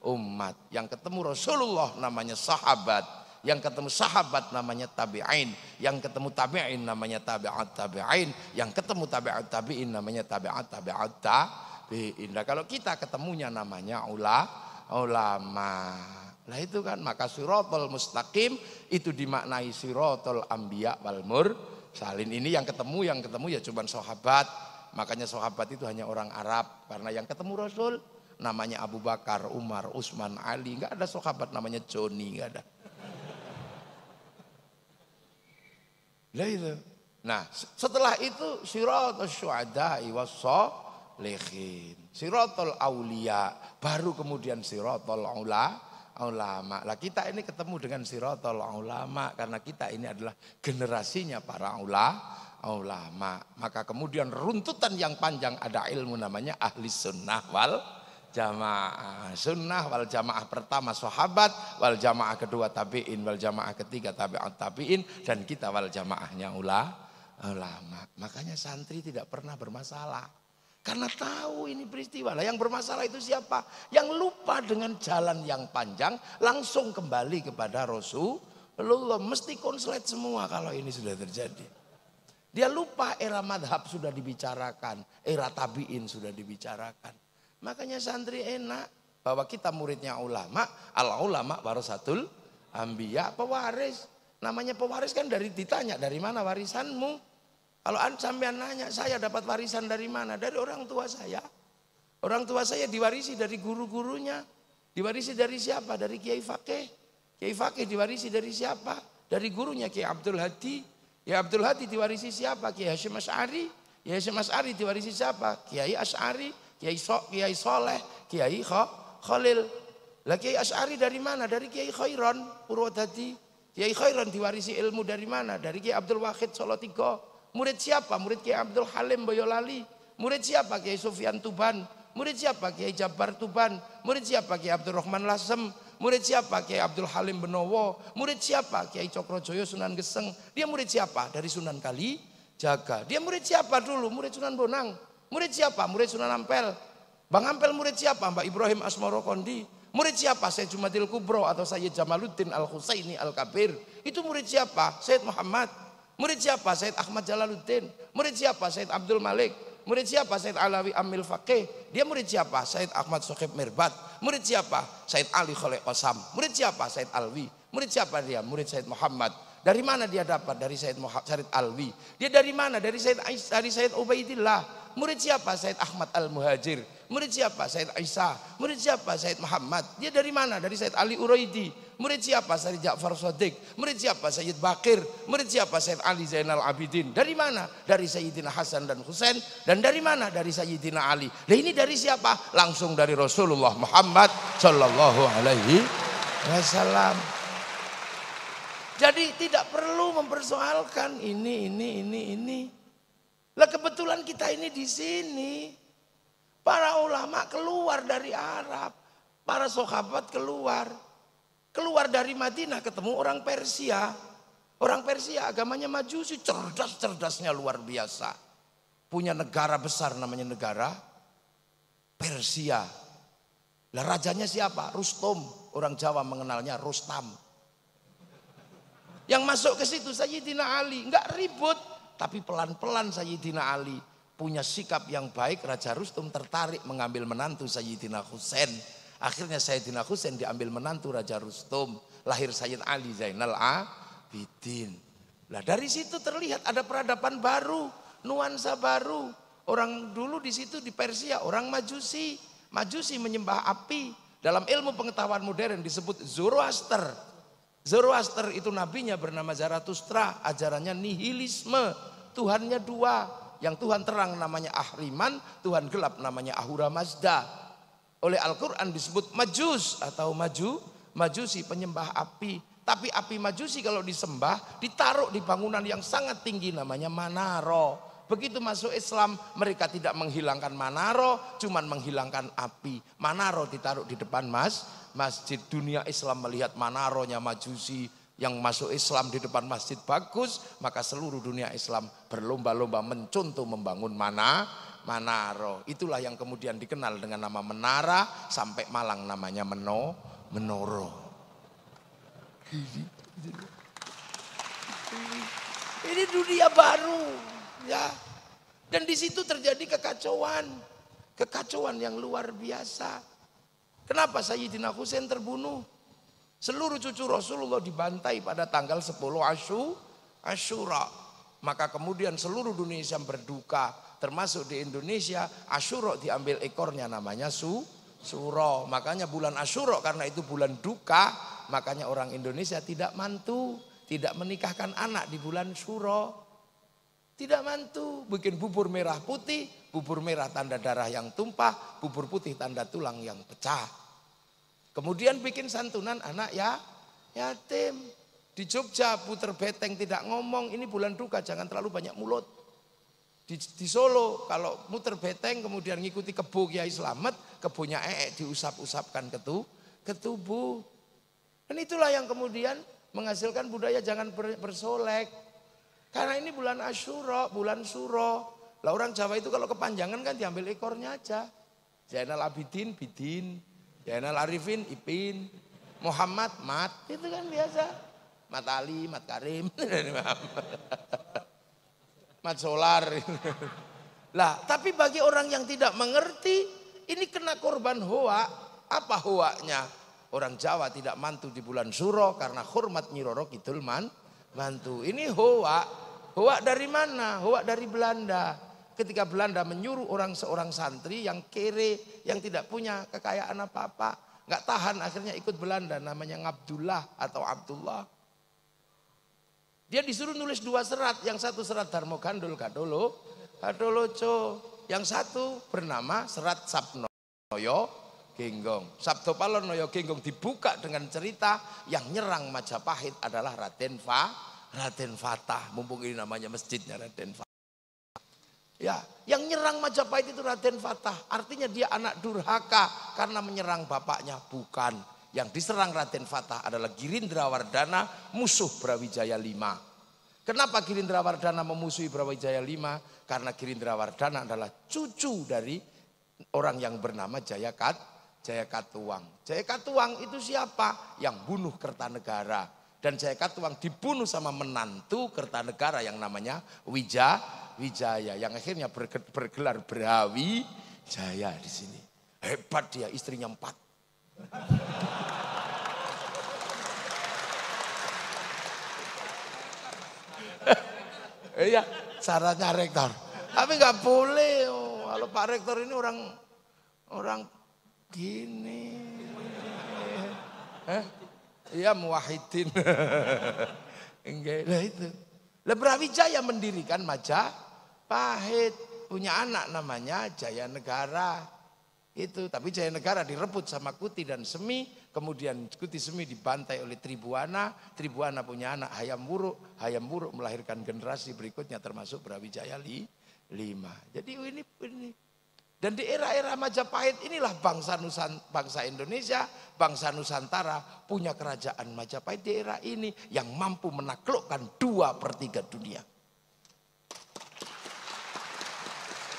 [SPEAKER 1] umat. Yang ketemu Rasulullah namanya sahabat, yang ketemu sahabat namanya tabi'in, yang ketemu tabi'in namanya tabi'at tabi'in, yang ketemu tabi'at tabi'in namanya tabi'at tabi'in. Nah, kalau kita ketemunya namanya ulama. Nah itu kan, maka siratal mustaqim itu dimaknai siratal anbiya wal mursalin. Ini yang ketemu ya cuman sahabat. Makanya sahabat itu hanya orang Arab, karena yang ketemu Rasul namanya Abu Bakar, Umar, Utsman, Ali. Enggak ada sahabat namanya Joni, enggak ada. Nah itu. Nah, setelah itu siratal syuhada'i was salihin. Siratal aulia, baru kemudian siratal ulama. Lah kita ini ketemu dengan siratal ulama karena kita ini adalah generasinya para ulama. Maka kemudian runtutan yang panjang ada ilmu namanya ahli sunnah wal jamaah. Sunnah wal jamaah pertama sahabat, wal jamaah kedua tabi'in, wal jamaah ketiga tabi'at tabi'in, dan kita wal jamaahnya ulama. Makanya santri tidak pernah bermasalah. Karena tahu ini peristiwa. Lah yang bermasalah itu siapa? Yang lupa dengan jalan yang panjang langsung kembali kepada Rasulullah. Mesti konslet semua kalau ini sudah terjadi. Dia lupa era madhab sudah dibicarakan, era tabi'in sudah dibicarakan. Makanya santri enak bahwa kita muridnya ulama, al ulama warasatul anbiya, pewaris. Namanya pewaris kan ditanya dari mana warisanmu? Kalau sampean nanya, saya dapat warisan dari mana? Dari orang tua saya. Orang tua saya diwarisi dari guru-gurunya. Diwarisi dari siapa? Dari Kiai Fakih. Kiai Fakih diwarisi dari siapa? Dari gurunya Kiai Abdul Hadi. Kiai Abdul Hadi diwarisi siapa? Kiai Hasyim Asy'ari. Kiai Hasyim Asy'ari diwarisi siapa? Kiai Asy'ari. Kiai Soleh, Kiai Khalil. Lah Kiai Asy'ari dari mana? Dari Kiai Khairon Purwodadi. Kiai Khairon diwarisi ilmu dari mana? Dari Kiai Abdul Wahid Solotigo. Murid siapa? Murid Kiai Abdul Halim Boyolali. Murid siapa? Kiai Sufyan Tuban. Murid siapa? Kiai Jabar Tuban. Murid siapa? Kiai Abdul Rahman Lasem. Murid siapa? Kiai Abdul Halim Benowo. Murid siapa? Kiai Cokrojoyo Sunan Geseng. Dia murid siapa? Dari Sunan Kalijaga. Dia murid siapa dulu? Murid Sunan Bonang. Murid siapa? Murid Sunan Ampel. Bang Ampel murid siapa? Mbak Ibrahim Asmoro Kondi. Murid siapa? Sayyid Jumadil Kubro atau Sayyid Jamaluddin Al-Husaini Al-Kabir. Itu murid siapa? Sayyid Muhammad. Murid siapa? Sayyid Ahmad Jalaluddin. Murid siapa? Sayyid Abdul Malik. Murid siapa? Sayyid Alawi Amil Faqih. Dia murid siapa? Sayyid Ahmad Sokhib Mirbat. Murid siapa? Sayyid Ali Khalid Qasam. Murid siapa? Sayyid Alwi. Murid siapa dia? Murid Sayyid Muhammad. Dari mana dia dapat? Dari Sayyid Alwi. Dia dari mana? Dari Sayyid Ubaidillah. Murid siapa? Sayyid Ahmad Al-Muhajir. Murid siapa? Sayyid Isa. Murid siapa? Sayyid Muhammad. Dia dari mana? Dari Sayyid Ali Uraidi. Murid siapa? Sayyid Ja'far Shadiq. Murid siapa? Sayyid Bakir. Murid siapa? Sayyid Ali Zainal Abidin. Dari mana? Dari Sayyidina Hasan dan Husain. Dan dari mana? Dari Sayyidina Ali. Nah ini dari siapa? Langsung dari Rasulullah Muhammad Sallallahu Alaihi Wasallam. Jadi tidak perlu mempersoalkan ini. Lah kebetulan kita ini di sini. Para ulama keluar dari Arab. Para sahabat keluar. Keluar dari Madinah ketemu orang Persia. Orang Persia agamanya Majusi, cerdas-cerdasnya luar biasa. Punya negara besar namanya negara Persia. Lah rajanya siapa? Rustum. Orang Jawa mengenalnya Rustam. Yang masuk ke situ Sayyidina Ali, enggak ribut, tapi pelan-pelan Sayyidina Ali punya sikap yang baik. Raja Rustum tertarik mengambil menantu Sayyidina Husain. Akhirnya Sayyidina Husain diambil menantu Raja Rustum. Lahir Sayyid Ali Zainal Abidin. Lah dari situ terlihat ada peradaban baru, nuansa baru. Orang dulu di situ di Persia orang Majusi. Majusi menyembah api. Dalam ilmu pengetahuan modern disebut Zoroaster. Zoroaster itu nabinya bernama Zarathustra, ajarannya nihilisme, Tuhannya dua, yang Tuhan terang namanya Ahriman, Tuhan gelap namanya Ahura Mazda. Oleh Al-Quran disebut Majus atau Majusi, penyembah api. Tapi api Majusi kalau disembah ditaruh di bangunan yang sangat tinggi namanya Manaro. Begitu masuk Islam mereka tidak menghilangkan Manaro, cuman menghilangkan api. Manaro ditaruh di depan masjid. Dunia Islam melihat Manaronya Majusi yang masuk Islam di depan masjid bagus, maka seluruh dunia Islam berlomba-lomba mencontoh membangun Manaro. Itulah yang kemudian dikenal dengan nama menara, sampai Malang namanya Menoro. Ini dunia baru, ya. Dan di situ terjadi kekacauan yang luar biasa. Kenapa Sayyidina Husain terbunuh? Seluruh cucu Rasulullah dibantai pada tanggal 10 Asyura. Maka kemudian seluruh dunia Islam berduka. Termasuk di Indonesia, Asyura diambil ekornya namanya Suro. Makanya bulan Asyura karena itu bulan duka. Makanya orang Indonesia tidak mantu, tidak menikahkan anak di bulan Syuro. Tidak mantu, bikin bubur merah putih, bubur merah tanda darah yang tumpah, bubur putih tanda tulang yang pecah. Kemudian bikin santunan anak ya yatim. Di Jogja puter beteng tidak ngomong, ini bulan duka jangan terlalu banyak mulut. Di Solo kalau muter beteng kemudian ngikuti kebo Kiai Slamet, kebonya diusap-usapkan ke tubuh. Dan itulah yang kemudian menghasilkan budaya jangan bersolek. Karena ini bulan Asyura, bulan Suro. Lah orang Jawa itu kalau kepanjangan kan diambil ekornya aja. Zainal Abidin, Bidin. Zainal Arifin, Ipin. Muhammad, Mat. Itu kan biasa. Mat Ali, Mat Karim. Mat Solar. Lah, tapi bagi orang yang tidak mengerti, ini kena korban hoa. Apa hoanya? Orang Jawa tidak mantu di bulan Suro karena hormat Nyi Roro Kidul mantu. Ini hoa. Hoa dari mana? Hoa dari Belanda. Ketika Belanda menyuruh seorang santri yang kere, yang tidak punya kekayaan apa-apa, nggak tahan akhirnya ikut Belanda, namanya Abdullah atau Abdullah. Dia disuruh nulis 2 serat, yang satu serat Darmo Gandul Kadoloco, yang satu bernama serat Sabnoyo Genggong. Sabdo Palon Noyo Genggong dibuka dengan cerita yang nyerang Majapahit adalah Raden Fatah, mumpung ini namanya masjidnya Raden Fatah. Ya, yang nyerang Majapahit itu Raden Fatah, artinya dia anak durhaka karena menyerang bapaknya. Bukan, yang diserang Raden Fatah adalah Girindrawardhana, musuh Brawijaya V. Kenapa Girindrawardhana memusuhi Brawijaya V? Karena Girindrawardhana adalah cucu dari orang yang bernama Jaya Katuang. Jaya Katuang itu siapa? Yang bunuh Kertanegara. Dan Jaya Katuang dibunuh sama menantu Kertanegara yang namanya Wijaya, yang akhirnya bergelar Brawijaya di sini. Hebat dia, istrinya 4. Iya, syaratnya rektor. Tapi nggak boleh, kalau Pak Rektor ini orang gini. Iya, muwahidin. Enggak, lah itu. Lah Brawijaya mendirikan Majapahit, punya anak namanya Jaya Negara. Itu, tapi Jaya Negara direbut sama Kuti dan Semi, kemudian Kuti Semi dibantai oleh Tribuana, Tribuana punya anak Hayam Wuruk, Hayam Wuruk melahirkan generasi berikutnya termasuk Brawijaya V. Jadi ini. Dan di era-era Majapahit inilah bangsa Indonesia, bangsa Nusantara punya kerajaan Majapahit di era ini yang mampu menaklukkan 2/3 dunia.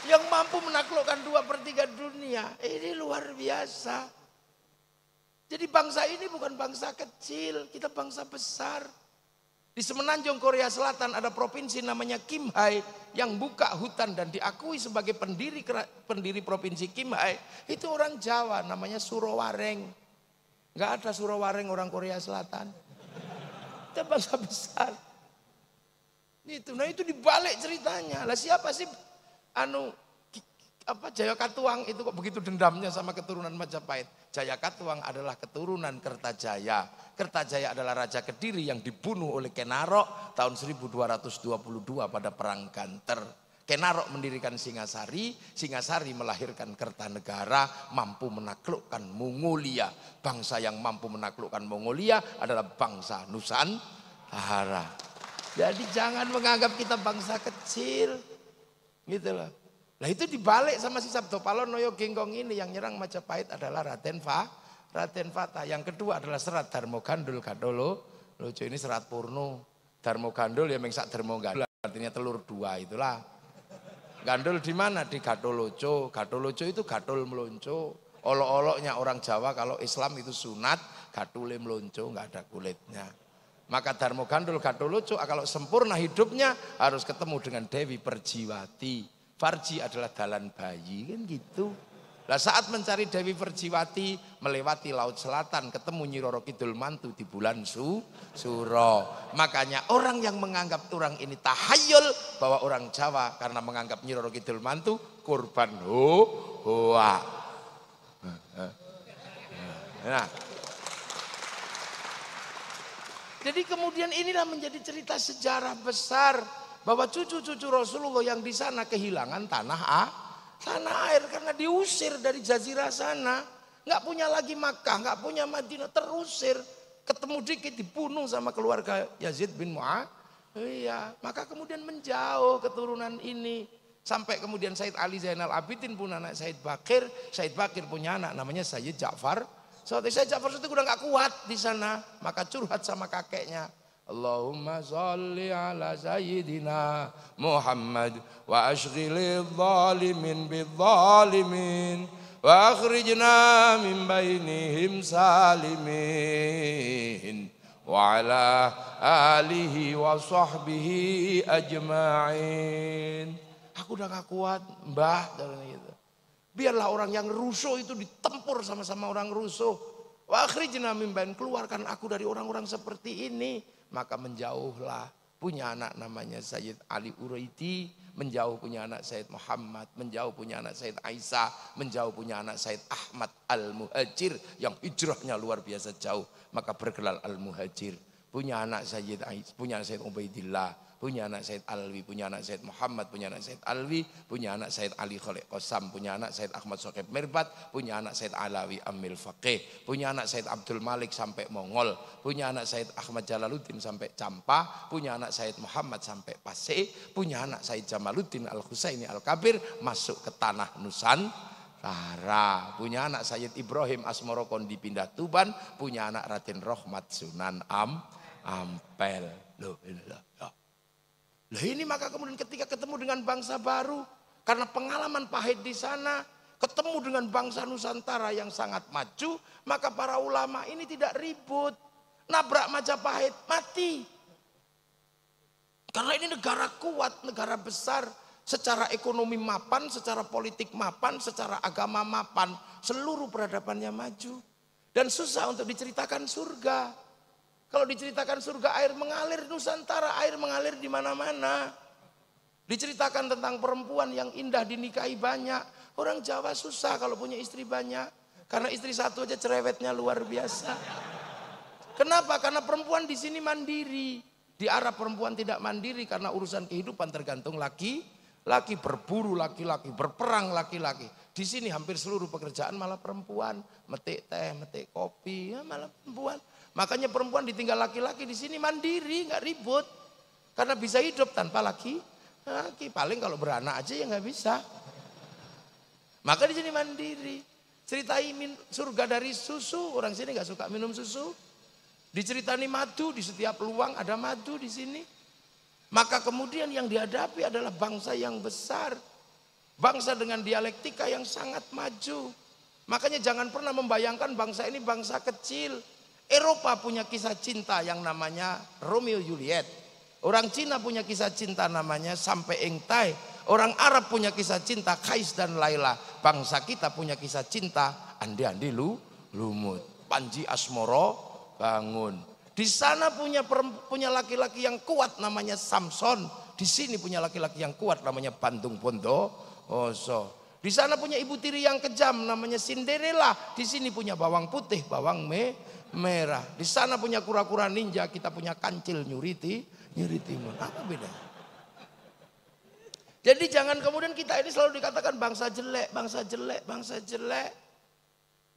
[SPEAKER 1] Yang mampu menaklukkan 2/3 dunia, ini luar biasa. Jadi bangsa ini bukan bangsa kecil, kita bangsa besar. Di Semenanjung Korea Selatan ada provinsi namanya Kimhae yang buka hutan dan diakui sebagai pendiri provinsi Kimhae. Itu orang Jawa namanya Surowareng. Enggak ada Surowareng orang Korea Selatan. Kita bangsa besar. Itu dibalik ceritanya. Lah siapa sih Jaya Katuang itu kok begitu dendamnya sama keturunan Majapahit? Jaya Katuang adalah keturunan Kertajaya. Kertajaya adalah Raja Kediri yang dibunuh oleh Kenarok tahun 1222 pada perang Ganter. Kenarok mendirikan Singasari, Singasari melahirkan Kertanegara, mampu menaklukkan Mongolia. Bangsa yang mampu menaklukkan Mongolia adalah bangsa Nusantara. Jadi jangan menganggap kita bangsa kecil, gitu loh. Nah itu dibalik sama si Sabdo Palon Noyo Genggong ini, yang nyerang Majapahit adalah Raden Fatah. Yang kedua adalah serat Darmo Gandul Kadoloco, ini serat Purno. Darmo Gandul ya mengsak Darmo Gandul, artinya telur 2 itulah. Gandul di mana? Di Kadoloco. Kadoloco itu gadul melonco. Olok-oloknya orang Jawa kalau Islam itu sunat, gadule melonco, nggak ada kulitnya. Maka Darmo Gandul Kadoloco kalau sempurna hidupnya harus ketemu dengan Dewi Perjiwati. Farji adalah dalan bayi, kan gitu. Lah saat mencari Dewi Perjiwati melewati Laut Selatan ketemu Nyi Roro Kidul mantu di bulan Suro. Makanya orang yang menganggap orang ini tahayul bahwa orang Jawa karena menganggap Nyi Roro Kidul mantu korban hoa. Nah. Jadi kemudian inilah menjadi cerita sejarah besar bahwa cucu-cucu Rasulullah yang di sana kehilangan tanah air karena diusir dari jazirah sana. Nggak punya lagi Makkah, nggak punya Madinah, terusir. Ketemu dikit dibunuh sama keluarga Yazid bin Muawiyah. Maka kemudian menjauh keturunan ini. Sampai kemudian Said Ali Zainal Abidin punya anak Said Bakir. Said Bakir punya anak namanya Sayyid Ja'far. Said Ja'far itu udah nggak kuat di sana. Maka curhat sama kakeknya. Allahumma sholli ala Sayyidina Muhammad. Wa ashghilil zalimin bil zalimin. Wa akhrijna min bainihim salimin. Wa ala alihi wa sahbihi ajma'in. Aku udah gak kuat, Mbah, gitu. Biarlah orang yang rusuh itu ditempur sama-sama orang rusuh. Wa akhrijna min bain, keluarkan aku dari orang-orang seperti ini. Maka menjauhlah. Punya anak namanya Sayyid Ali Uraiti, menjauh punya anak Sayyid Muhammad, menjauh punya anak Sayyid Aisyah, menjauh punya anak Sayyid Ahmad Al-Muhajir yang hijrahnya luar biasa jauh. Maka bergelar Al-Muhajir. Punya anak Sayyid Aisyah, punya anak Sayyid Ubaidillah. Punya anak Said Alwi, punya anak Said Muhammad, punya anak Said Alwi, punya anak Said Ali Khalid Qasam, punya anak Said Ahmad Sokib Mirbat, punya anak Said Alawi Amil Faqih, punya anak Said Abdul Malik sampai Mongol, punya anak Said Ahmad Jalaluddin sampai Campa, punya anak Said Muhammad sampai Pasir, punya anak Said Jamaluddin Al-Husaini Al-Kabir masuk ke tanah Nusantara, punya anak Sayyid Ibrahim Asmorokon dipindah Tuban, punya anak Raden Rohmat Sunan Ampel. Loh, Lah ini maka kemudian ketika ketemu dengan bangsa baru, karena pengalaman pahit di sana, ketemu dengan bangsa Nusantara yang sangat maju, maka para ulama ini tidak ribut, nabrak Majapahit, mati. Karena ini negara kuat, negara besar, secara ekonomi mapan, secara politik mapan, secara agama mapan, seluruh peradabannya maju. Dan susah untuk diceritakan surga. Kalau diceritakan surga air mengalir Nusantara, air mengalir di mana-mana. Diceritakan tentang perempuan yang indah dinikahi banyak. Orang Jawa susah kalau punya istri banyak. Karena istri satu aja cerewetnya luar biasa. Kenapa? Karena perempuan di sini mandiri. Di Arab perempuan tidak mandiri karena urusan kehidupan tergantung laki-laki, berburu laki-laki, berperang laki-laki. Di sini hampir seluruh pekerjaan malah perempuan. Metik teh, metik kopi, ya malah perempuan. Makanya perempuan ditinggal laki-laki di sini mandiri, nggak ribut, karena bisa hidup tanpa laki. Paling kalau beranak aja ya nggak bisa. Maka di sini mandiri. Ceritai surga dari susu, orang sini nggak suka minum susu. Diceritani madu, di setiap luang ada madu di sini. Maka kemudian yang dihadapi adalah bangsa yang besar, bangsa dengan dialektika yang sangat maju. Makanya jangan pernah membayangkan bangsa ini bangsa kecil. Eropa punya kisah cinta yang namanya Romeo Juliet. Orang Cina punya kisah cinta namanya Sampai Engtai. Orang Arab punya kisah cinta Kais dan Laila. Bangsa kita punya kisah cinta Andi-Andi Lumut, Panji Asmoro Bangun. Di sana punya laki-laki yang kuat namanya Samson. Di sini punya laki-laki yang kuat namanya Bandung Bondowoso. Di sana punya ibu tiri yang kejam namanya Cinderella. Di sini punya bawang putih, bawang merah. Di sana punya kura-kura ninja, kita punya kancil nyuri timun. Apa bedanya? Jadi jangan kemudian kita ini selalu dikatakan bangsa jelek, bangsa jelek, bangsa jelek.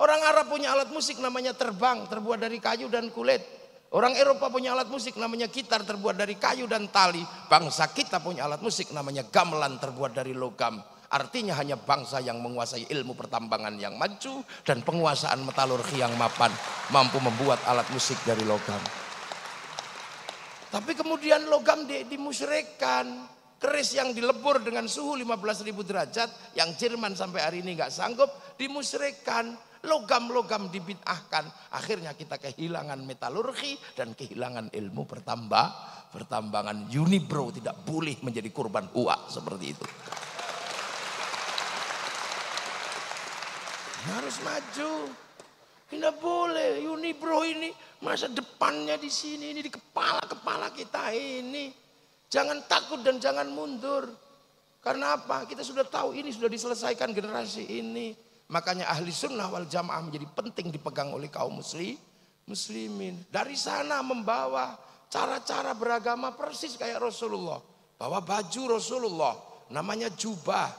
[SPEAKER 1] Orang Arab punya alat musik namanya terbang, terbuat dari kayu dan kulit. Orang Eropa punya alat musik namanya gitar, terbuat dari kayu dan tali. Bangsa kita punya alat musik namanya gamelan, terbuat dari logam. Artinya hanya bangsa yang menguasai ilmu pertambangan yang maju dan penguasaan metalurgi yang mapan mampu membuat alat musik dari logam. Tapi kemudian logam dimusyrikkan. Keris yang dilebur dengan suhu 15.000 derajat yang Jerman sampai hari ini nggak sanggup dimusyrikkan. Logam-logam dibid'ahkan. Akhirnya kita kehilangan metalurgi dan kehilangan ilmu pertambangan. Unibrow tidak boleh menjadi korban uak seperti itu. Harus maju. Tidak boleh. Unibrow ini masa depannya di sini, ini di kepala kita ini. Jangan takut dan jangan mundur. Karena apa? Kita sudah tahu ini sudah diselesaikan generasi ini. Makanya ahli sunnah wal jamaah menjadi penting dipegang oleh kaum muslimin. Dari sana membawa cara-cara beragama persis kayak Rasulullah. bahwa baju Rasulullah namanya jubah.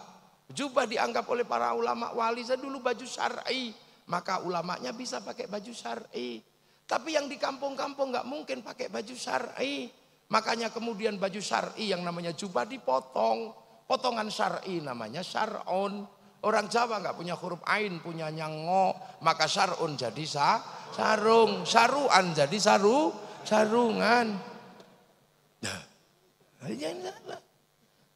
[SPEAKER 1] Jubah dianggap oleh para ulama wali dulu baju syar'i, maka ulamanya bisa pakai baju syar'i. Tapi yang di kampung-kampung nggak mungkin pakai baju syar'i. Makanya kemudian baju syar'i yang namanya jubah dipotong. Potongan syar'i namanya syar'un. Orang Jawa nggak punya huruf ain, punya nyango, maka syar'un jadi sarung, saruan jadi sarungan.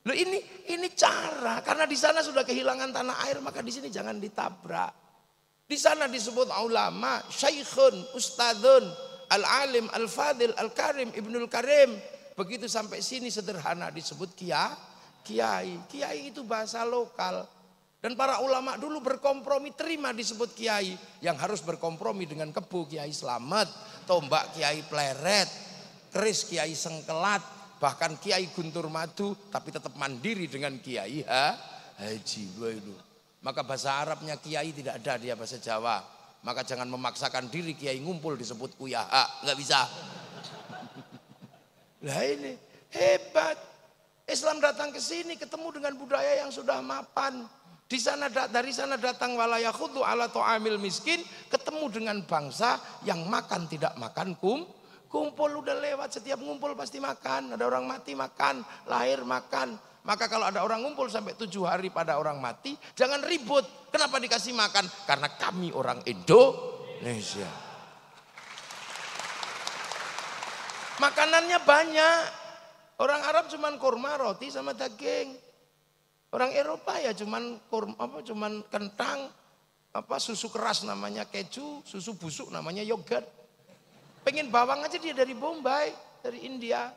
[SPEAKER 1] Loh ini cara, karena di sana sudah kehilangan tanah air, maka di sini jangan ditabrak. Di sana disebut ulama, syaikhun, ustadzun, al-alim, al-fadil, al-karim, ibnul karim. Begitu sampai sini sederhana disebut kiai. Kiai itu bahasa lokal. Dan para ulama dulu berkompromi, terima disebut kiai. Yang harus berkompromi dengan kebu Kiai Slamet, tombak Kiai Pleret, keris Kiai Sengkelat, bahkan Kiai Guntur Madu, tapi tetap mandiri dengan Kiai Haji. Maka bahasa Arabnya kiai tidak ada, dia bahasa Jawa. Maka jangan memaksakan diri kiai ngumpul disebut kuyaha, nggak bisa. Lah ini hebat. Islam datang ke sini ketemu dengan budaya yang sudah mapan. Dari sana datang walayakhudhu ala ta'amil miskin, ketemu dengan bangsa yang makan tidak makan kumpul udah lewat, setiap ngumpul pasti makan, ada orang mati makan, lahir makan. Maka kalau ada orang ngumpul sampai 7 hari pada orang mati, jangan ribut. Kenapa dikasih makan? Karena kami orang Indonesia. Makanannya banyak. Orang Arab cuman kurma, roti sama daging. Orang Eropa ya cuman kentang, susu keras namanya keju, susu busuk namanya yogurt. Pengen bawang aja dia dari Bombay, dari India.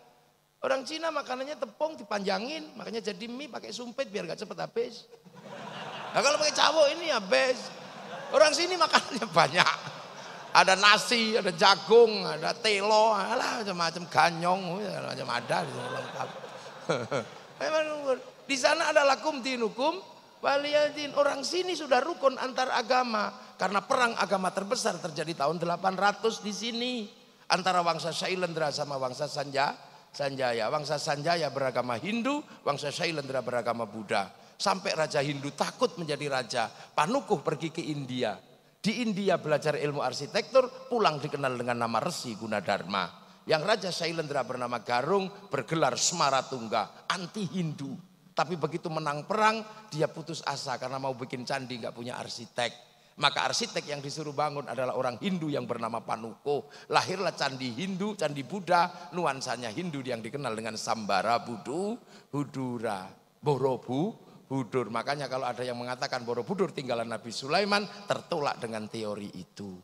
[SPEAKER 1] Orang Cina makanannya tepung dipanjangin, makanya jadi mie pakai sumpit biar gak cepet habis. Nah kalau pakai cawok ini habis. Orang sini makanannya banyak. Ada nasi, ada jagung, ada telo, macam-macam ganyong, macam ada lengkap. Di sana ada lakum dinukum waliyadin. Orang sini sudah rukun antar agama karena perang agama terbesar terjadi tahun 800 di sini antara Wangsa Shailendra sama Wangsa Sanjaya. Wangsa Sanjaya beragama Hindu, Wangsa Shailendra beragama Buddha. Sampai Raja Hindu takut menjadi raja. Panukuh pergi ke India. Di India belajar ilmu arsitektur, pulang dikenal dengan nama Resi Gunadarma. Yang Raja Shailendra bernama Garung bergelar Semaratungga, anti Hindu. Tapi begitu menang perang, dia putus asa karena mau bikin candi nggak punya arsitek. Maka arsitek yang disuruh bangun adalah orang Hindu yang bernama Panuko. Lahirlah candi Hindu, candi Buddha, nuansanya Hindu yang dikenal dengan Sambara Budura, Borobudur. Makanya kalau ada yang mengatakan Borobudur tinggalan Nabi Sulaiman, tertolak dengan teori itu.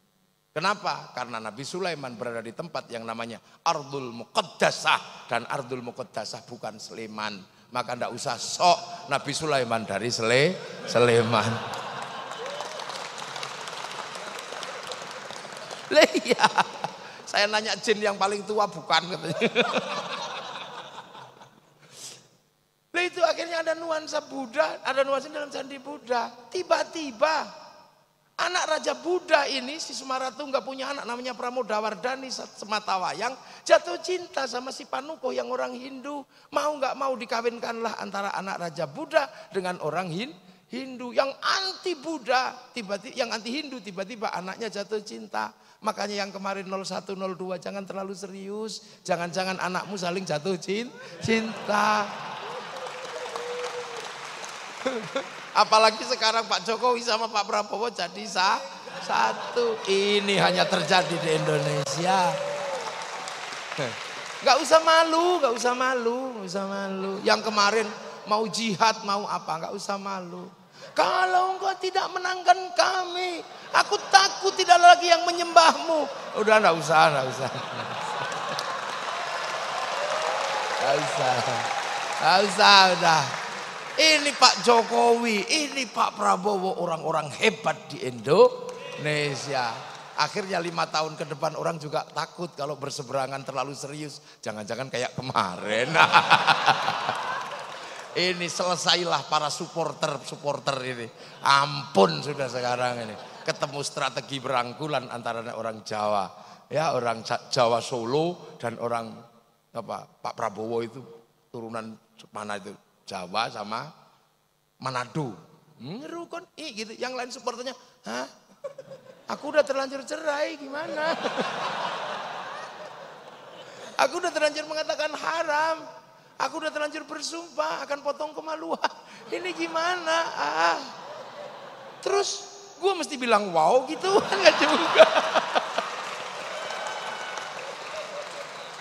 [SPEAKER 1] Kenapa? Karena Nabi Sulaiman berada di tempat yang namanya Ardul Muqaddasah. Dan Ardul Muqaddasah bukan Sleman. Maka tidak usah sok Nabi Sulaiman dari Sleman. Iya, saya nanya jin yang paling tua bukan katanya. Itu akhirnya ada nuansa Buddha, ada nuansa dalam candi Buddha. Tiba-tiba anak Raja Buddha ini si Semaratungga punya anak namanya Pramodawardhani Sematawayang jatuh cinta sama si Panuko yang orang Hindu. Mau nggak mau dikawinkanlah antara anak Raja Buddha dengan orang Hindu yang anti Buddha, yang anti Hindu tiba-tiba anaknya jatuh cinta. Makanya yang kemarin 01, 02 jangan terlalu serius. Jangan-jangan anakmu saling jatuh cinta. Apalagi sekarang Pak Jokowi sama Pak Prabowo jadi satu. Ini hanya terjadi di Indonesia. Gak usah malu. Yang kemarin mau jihad, mau apa, gak usah malu. Kalau engkau tidak menangkan kami, aku takut tidak lagi yang menyembahmu. Udah gak usah. Gak usah, udah. Ini Pak Jokowi, ini Pak Prabowo, orang-orang hebat di Indonesia. Akhirnya 5 tahun ke depan orang juga takut kalau berseberangan terlalu serius. Jangan-jangan kayak kemarin. Ini selesailah para supporter ini. Ampun sudah sekarang ini. Ketemu strategi berangkulan antara orang Jawa. Ya, orang Jawa Solo dan orang Pak Prabowo itu. turunan mana itu, Jawa sama Manado. Rukun, gitu. Yang lain supporternya, hah? Aku udah terlanjur cerai, gimana? Aku udah terlanjur mengatakan haram. Aku udah terlanjur bersumpah akan potong kemaluan. Ini gimana? Terus gue mesti bilang wow gitu? Enggak juga.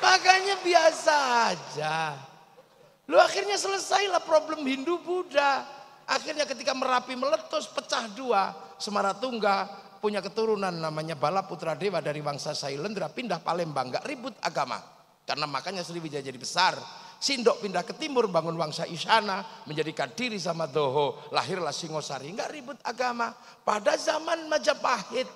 [SPEAKER 1] Makanya biasa aja. Lu akhirnya selesailah problem Hindu Buddha. Akhirnya ketika Merapi meletus pecah dua, Semaratungga punya keturunan namanya Bala Putra Dewa dari bangsa Sailendra pindah Palembang, gak ribut agama. Karena makanya Sriwijaya jadi besar. Sindok pindah ke timur bangun bangsa Isyana, menjadikan diri sama Doho, lahirlah Singosari, gak ribut agama. Pada zaman Majapahit,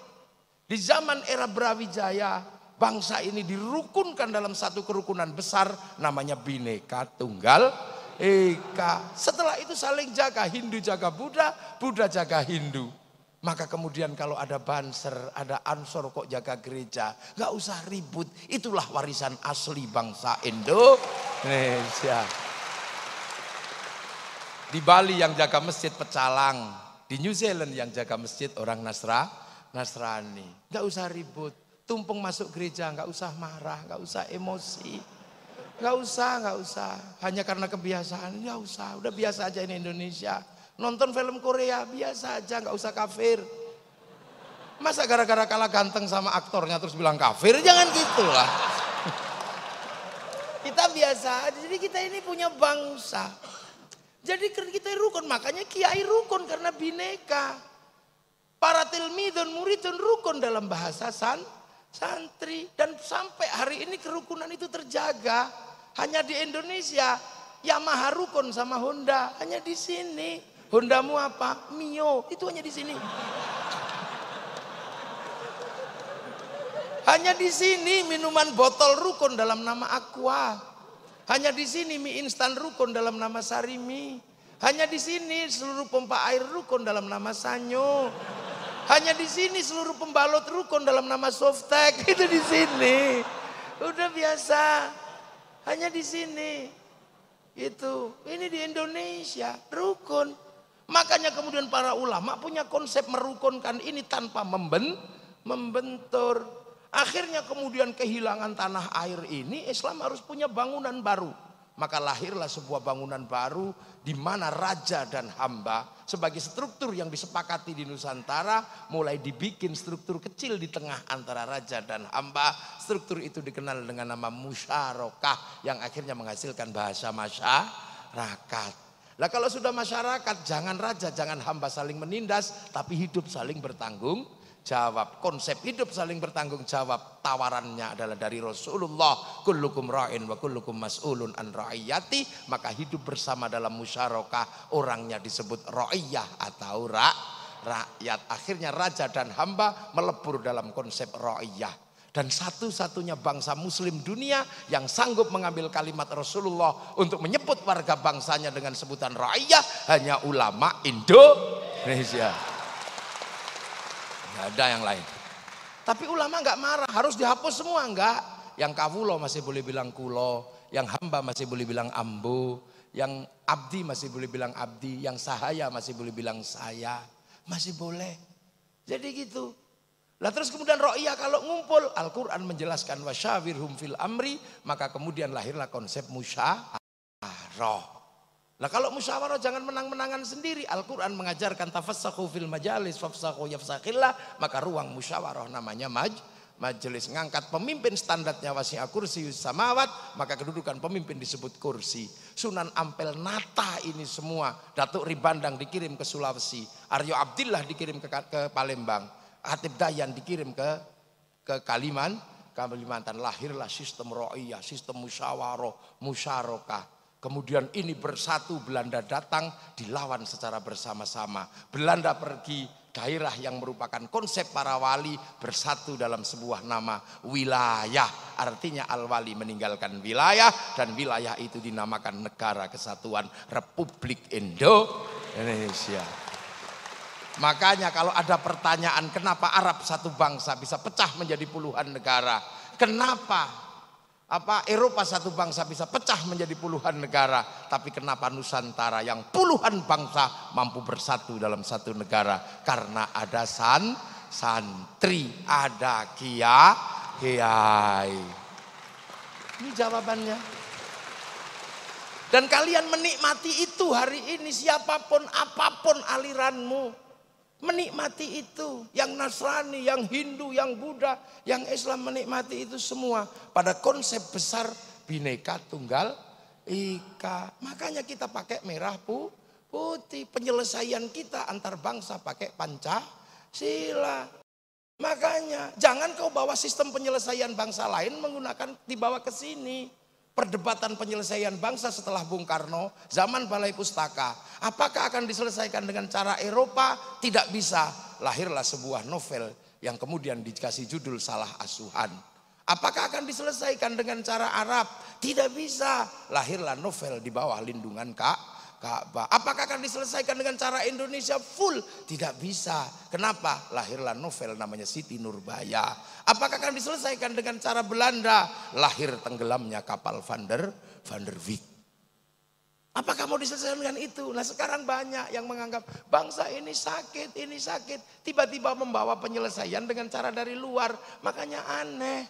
[SPEAKER 1] di zaman era Brawijaya, bangsa ini dirukunkan dalam satu kerukunan besar namanya Bhinneka Tunggal Ika. Setelah itu saling jaga, Hindu jaga Buddha, Buddha jaga Hindu. Maka kemudian kalau ada Banser, ada Ansor kok jaga gereja, gak usah ribut. Itulah warisan asli bangsa Indonesia. Di Bali yang jaga masjid pecalang, di New Zealand yang jaga masjid orang Nasrani. Gak usah ribut, tumpeng masuk gereja, gak usah marah, gak usah emosi. Gak usah. Hanya karena kebiasaan, gak usah. Udah biasa aja ini Indonesia. Nonton film Korea biasa aja, nggak usah kafir. Masa gara-gara kalah ganteng sama aktornya terus bilang kafir? Jangan gitulah. Kita biasa aja. Jadi kita ini punya bangsa. Jadi kita rukun, makanya kiai rukun karena bineka. Para tilmidun, muridun rukun dalam bahasa santri. Dan sampai hari ini kerukunan itu terjaga. Hanya di Indonesia Yamaha rukun sama Honda, hanya di sini. Hondamu apa? Mio, itu hanya di sini. Hanya di sini minuman botol rukun dalam nama Aqua. Hanya di sini mie instan rukun dalam nama Sarimi. Hanya di sini seluruh pompa air rukun dalam nama Sanyo. Hanya di sini seluruh pembalot rukun dalam nama Softek. Itu di sini. Udah biasa. Hanya di sini. Itu. Ini di Indonesia rukun. Makanya kemudian para ulama punya konsep merukunkan ini tanpa membentur. Akhirnya kemudian kehilangan tanah air ini, Islam harus punya bangunan baru. Maka lahirlah sebuah bangunan baru di mana raja dan hamba sebagai struktur yang disepakati di Nusantara mulai dibikin struktur kecil di tengah antara raja dan hamba. Struktur itu dikenal dengan nama musyarakah yang akhirnya menghasilkan bahasa masyarakat. Lah kalau sudah masyarakat, jangan raja, jangan hamba saling menindas, tapi hidup saling bertanggung jawab. Konsep hidup saling bertanggung jawab, tawarannya adalah dari Rasulullah, kullukum ra'in wa kullukum mas'ulun an ra'iyati. Maka hidup bersama dalam musyarakah, orangnya disebut ra'iyah atau rakyat. Akhirnya raja dan hamba melebur dalam konsep ra'iyah. Dan satu-satunya bangsa muslim dunia yang sanggup mengambil kalimat Rasulullah untuk menyebut warga bangsanya dengan sebutan rakyat hanya ulama Indonesia. Nggak ada yang lain. Tapi ulama nggak marah, harus dihapus semua enggak. Yang kawulo masih boleh bilang kulo, yang hamba masih boleh bilang ambo, yang abdi masih boleh bilang abdi, yang sahaya masih boleh bilang saya, masih boleh. Jadi gitu. Lah terus kemudian ro'iyah kalau ngumpul, Al-Quran menjelaskan wasyawirhum fil amri, maka kemudian lahirlah konsep musyawarah. Lah kalau musyawarah jangan menang-menangan sendiri, Al-Quran mengajarkan tafassahu fil majalis fafsahu yafsakillah, maka ruang musyawarah namanya majelis. Ngangkat pemimpin standarnya wasi'a kursiyus samawat, maka kedudukan pemimpin disebut kursi. Sunan Ampel nata ini semua. Datuk Ribandang dikirim ke Sulawesi, Aryo Abdillah dikirim ke Palembang, Hatib Dayan dikirim ke Kalimantan. Lahirlah sistem ro'iyah, sistem musyawarah. Kemudian ini bersatu, Belanda datang dilawan secara bersama-sama. Belanda pergi, daerah yang merupakan konsep para wali bersatu dalam sebuah nama wilayah. Artinya al-wali meninggalkan wilayah dan wilayah itu dinamakan Negara Kesatuan Republik Indonesia. Makanya kalau ada pertanyaan kenapa Arab satu bangsa bisa pecah menjadi puluhan negara. Kenapa? Eropa satu bangsa bisa pecah menjadi puluhan negara, tapi kenapa Nusantara yang puluhan bangsa mampu bersatu dalam satu negara? Karena ada santri, ada kiai. Ini jawabannya. Dan kalian menikmati itu hari ini, siapapun apapun aliranmu, menikmati itu. Yang Nasrani, yang Hindu, yang Buddha, yang Islam menikmati itu semua pada konsep besar Bhinneka Tunggal Ika. Makanya kita pakai merah putih. Penyelesaian kita antar bangsa pakai Pancasila. Makanya jangan kau bawa sistem penyelesaian bangsa lain dibawa ke sini. Perdebatan penyelesaian bangsa setelah Bung Karno, zaman Balai Pustaka. Apakah akan diselesaikan dengan cara Eropa? Tidak bisa. Lahirlah sebuah novel yang kemudian dikasih judul Salah Asuhan. Apakah akan diselesaikan dengan cara Arab? Tidak bisa. Lahirlah novel di bawah lindungan Ka'bah. Apakah akan diselesaikan dengan cara Indonesia full? Tidak bisa. Kenapa? Lahirlah novel namanya Siti Nurbaya. Apakah akan diselesaikan dengan cara Belanda? Lahir tenggelamnya kapal Van der Wijk. Apakah mau diselesaikan dengan itu? Nah sekarang banyak yang menganggap bangsa ini sakit. Tiba-tiba membawa penyelesaian dengan cara dari luar. Makanya aneh.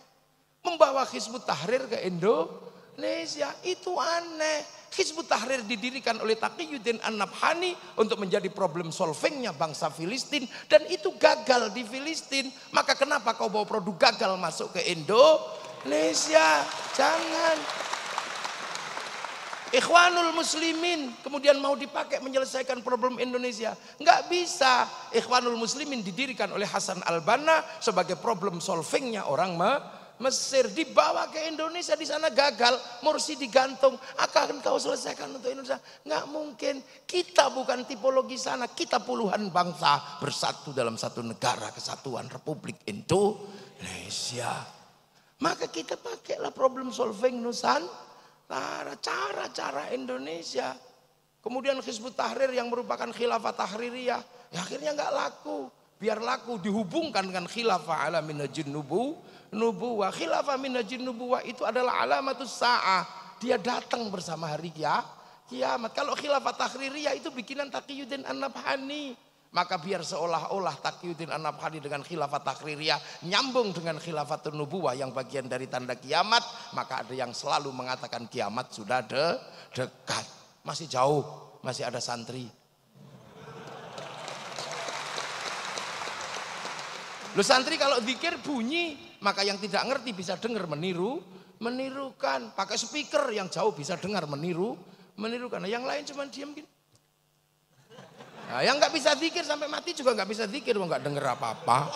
[SPEAKER 1] Membawa Hizbut Tahrir ke Indonesia itu aneh. Hizbut Tahrir didirikan oleh Taqiyuddin An-Nabhani untuk menjadi problem solvingnya bangsa Filistin. Dan itu gagal di Filistin. Maka kenapa kau bawa produk gagal masuk ke Indonesia? Jangan. Ikhwanul Muslimin kemudian mau dipakai menyelesaikan problem Indonesia. Nggak bisa. Ikhwanul Muslimin didirikan oleh Hasan Al-Banna sebagai problem solvingnya orang Mesir, dibawa ke Indonesia, di sana gagal, Mursi digantung. Akan kau selesaikan untuk Indonesia? Nggak mungkin. Kita bukan tipologi sana, kita puluhan bangsa bersatu dalam satu negara kesatuan Republik Indonesia. Maka kita pakailah problem solving Nusantara, cara-cara Indonesia. Kemudian Hizbut Tahrir yang merupakan khilafah tahririyah, ya akhirnya nggak laku. Biar laku dihubungkan dengan khilafah ala minhajin nubuwah. Khilafah minhajin nubuwah itu adalah alamatus sa'ah. Dia datang bersama hari kiamat. Kalau khilafah tahririyah itu bikinan Taqiyuddin An-Nabhani. Maka biar seolah-olah Taqiyuddin An-Nabhani dengan khilafah tahririyah nyambung dengan khilafatun nubuwah yang bagian dari tanda kiamat. Maka ada yang selalu mengatakan kiamat sudah dekat. Masih jauh, masih ada santri. Lu santri kalau zikir bunyi, maka yang tidak ngerti bisa dengar menirukan. Pakai speaker yang jauh bisa dengar menirukan. Nah, yang lain cuma diam gini. Nah, yang nggak bisa zikir sampai mati juga nggak bisa zikir, nggak dengar apa-apa.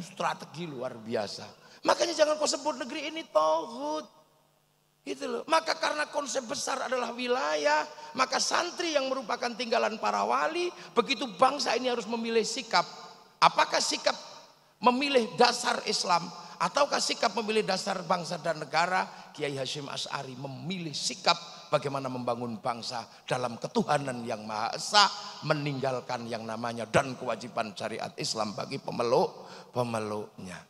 [SPEAKER 1] Strategi luar biasa. Makanya jangan kau sebut negeri ini tauhid. Gitu loh. Maka karena konsep besar adalah wilayah, maka santri yang merupakan tinggalan para wali, begitu bangsa ini harus memilih sikap. Apakah sikap memilih dasar Islam ataukah sikap memilih dasar bangsa dan negara? Kiai Hasyim Asy'ari memilih sikap bagaimana membangun bangsa dalam ketuhanan yang Maha Esa, meninggalkan yang namanya dan kewajiban syariat Islam bagi pemeluknya.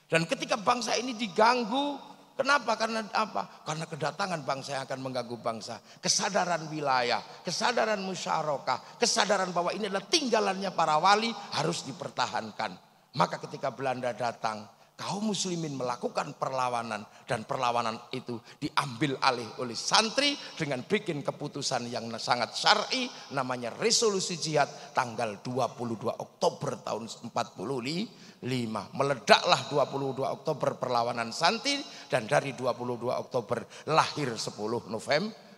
[SPEAKER 1] Dan ketika bangsa ini diganggu, kenapa? Karena apa? Karena kedatangan bangsa yang akan mengganggu bangsa. Kesadaran wilayah, kesadaran musyarakah, kesadaran bahwa ini adalah tinggalannya para wali harus dipertahankan. Maka ketika Belanda datang, kaum muslimin melakukan perlawanan. Dan perlawanan itu diambil alih oleh santri dengan bikin keputusan yang sangat syar'i. Namanya resolusi jihad tanggal 22 Oktober tahun 45. Meledaklah 22 Oktober perlawanan santri. Dan dari 22 Oktober lahir 10 November.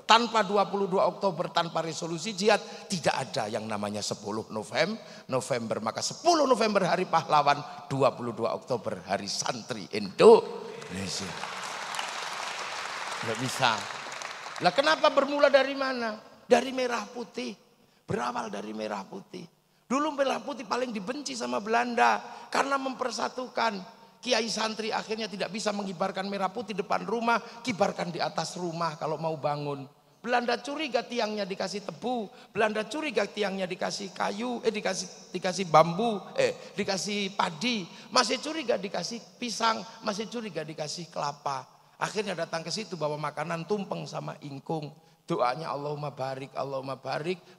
[SPEAKER 1] Tanpa 22 Oktober, tanpa resolusi jihad, tidak ada yang namanya 10 November. Maka 10 November hari pahlawan, 22 Oktober hari santri Indonesia. Nggak bisa. Lah kenapa bermula dari mana? Dari merah putih. Berawal dari merah putih. Dulu merah putih paling dibenci sama Belanda karena mempersatukan. Kiai santri akhirnya tidak bisa mengibarkan merah putih depan rumah, kibarkan di atas rumah kalau mau bangun. Belanda curiga tiangnya dikasih tebu, Belanda curiga tiangnya dikasih kayu, dikasih bambu, dikasih padi, masih curiga dikasih pisang, masih curiga dikasih kelapa. Akhirnya datang ke situ bawa makanan tumpeng sama ingkung. Doanya Allahumma barik,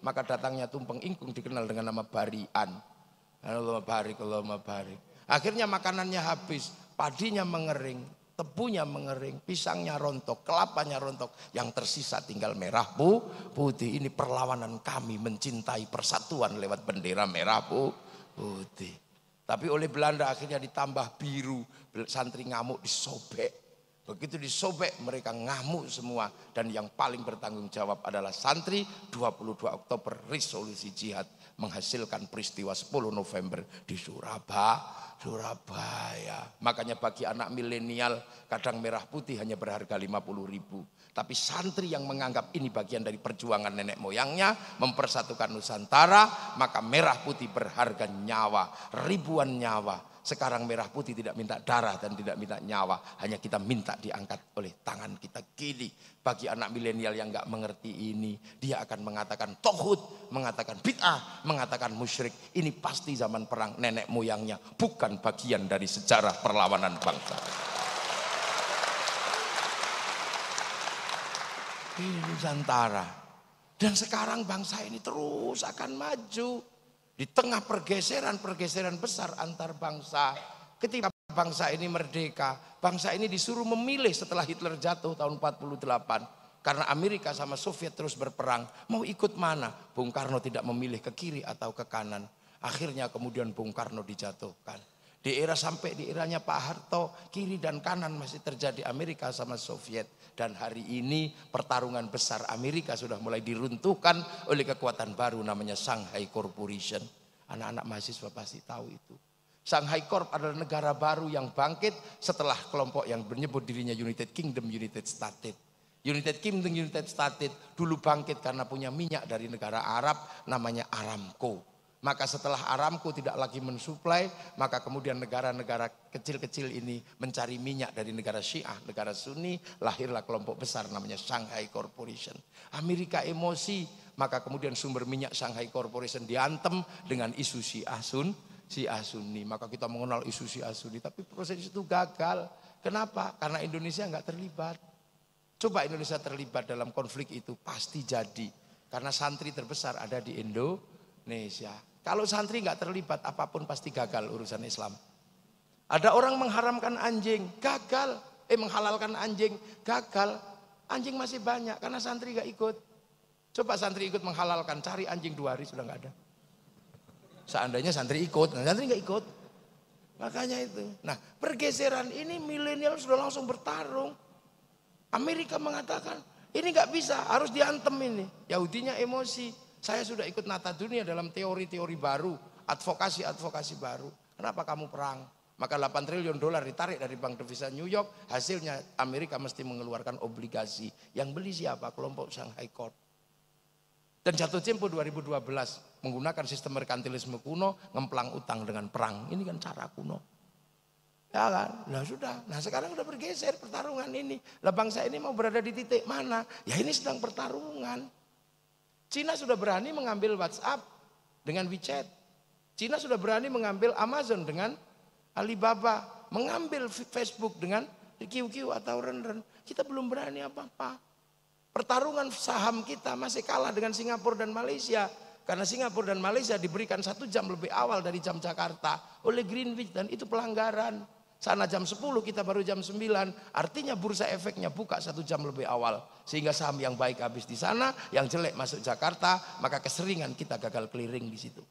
[SPEAKER 1] maka datangnya tumpeng ingkung dikenal dengan nama barian. Allahumma barik. Akhirnya makanannya habis, padinya mengering, tebunya mengering, pisangnya rontok, kelapanya rontok. Yang tersisa tinggal merah putih. Ini perlawanan kami mencintai persatuan lewat bendera merah putih. Tapi oleh Belanda akhirnya ditambah biru. Santri ngamuk disobek. Begitu disobek mereka ngamuk semua. Dan yang paling bertanggung jawab adalah santri. 22 Oktober resolusi jihad menghasilkan peristiwa 10 November di Surabaya. Makanya bagi anak milenial kadang merah putih hanya berharga 50.000. Tapi santri yang menganggap ini bagian dari perjuangan nenek moyangnya mempersatukan Nusantara, maka merah putih berharga nyawa, ribuan nyawa. Sekarang merah putih tidak minta darah dan tidak minta nyawa, hanya kita minta diangkat oleh tangan kita gini. Bagi anak milenial yang nggak mengerti ini, dia akan mengatakan tauhid, mengatakan bid'ah, mengatakan musyrik. Ini pasti zaman perang nenek moyangnya, bukan bagian dari sejarah perlawanan bangsa. Ini Nusantara. Dan sekarang bangsa ini terus akan maju. Di tengah pergeseran besar antar bangsa. Ketika bangsa ini merdeka, bangsa ini disuruh memilih setelah Hitler jatuh tahun 48. Karena Amerika sama Soviet terus berperang. Mau ikut mana? Bung Karno tidak memilih ke kiri atau ke kanan. Akhirnya kemudian Bung Karno dijatuhkan. Sampai di eranya Pak Harto, kiri dan kanan masih terjadi Amerika sama Soviet. Dan hari ini pertarungan besar Amerika sudah mulai diruntuhkan oleh kekuatan baru namanya Shanghai Corporation. Anak-anak mahasiswa pasti tahu itu. Shanghai Corp adalah negara baru yang bangkit setelah kelompok yang menyebut dirinya United Kingdom, United States. United Kingdom, United States dulu bangkit karena punya minyak dari negara Arab namanya Aramco. Maka setelah Aramco tidak lagi mensuplai, maka kemudian negara-negara kecil-kecil ini mencari minyak dari negara Syiah, negara Sunni, lahirlah kelompok besar namanya Shanghai Corporation. Amerika emosi, maka kemudian sumber minyak Shanghai Corporation diantem dengan isu Syiah Sunni. Maka kita mengenal isu Syiah Sunni, tapi proses itu gagal. Kenapa? Karena Indonesia nggak terlibat. Coba Indonesia terlibat dalam konflik itu pasti jadi. Karena santri terbesar ada di Indonesia. Kalau santri nggak terlibat, apapun pasti gagal urusan Islam. Ada orang mengharamkan anjing, gagal. Menghalalkan anjing, gagal. Anjing masih banyak karena santri nggak ikut. Coba santri ikut menghalalkan, cari anjing 2 hari sudah nggak ada. Seandainya santri ikut, santri nggak ikut. Makanya itu. Nah, pergeseran ini milenial sudah langsung bertarung. Amerika mengatakan, ini nggak bisa, harus diantem ini. Yahudinya emosi. Saya sudah ikut nata dunia dalam teori-teori baru, advokasi baru. Kenapa kamu perang? Maka 8 triliun dolar ditarik dari Bank Devisa New York, hasilnya Amerika mesti mengeluarkan obligasi. Yang beli siapa? Kelompok Shanghai Corp. Dan jatuh tempo 2012 menggunakan sistem merkantilisme kuno, ngemplang utang dengan perang. Ini kan cara kuno. Ya kan? Nah sudah. Nah sekarang udah bergeser pertarungan ini. Lah bangsa ini mau berada di titik mana? Ya ini sedang pertarungan. Cina sudah berani mengambil WhatsApp dengan WeChat. Cina sudah berani mengambil Amazon dengan Alibaba. Mengambil Facebook dengan QQ atau Renren. Kita belum berani apa-apa. Pertarungan saham kita masih kalah dengan Singapura dan Malaysia. Karena Singapura dan Malaysia diberikan 1 jam lebih awal dari jam Jakarta oleh Greenwich. Dan itu pelanggaran. Sana jam 10 kita baru jam 9. Artinya bursa efeknya buka 1 jam lebih awal. Sehingga saham yang baik habis di sana, yang jelek masuk Jakarta. Maka keseringan kita gagal clearing di situ.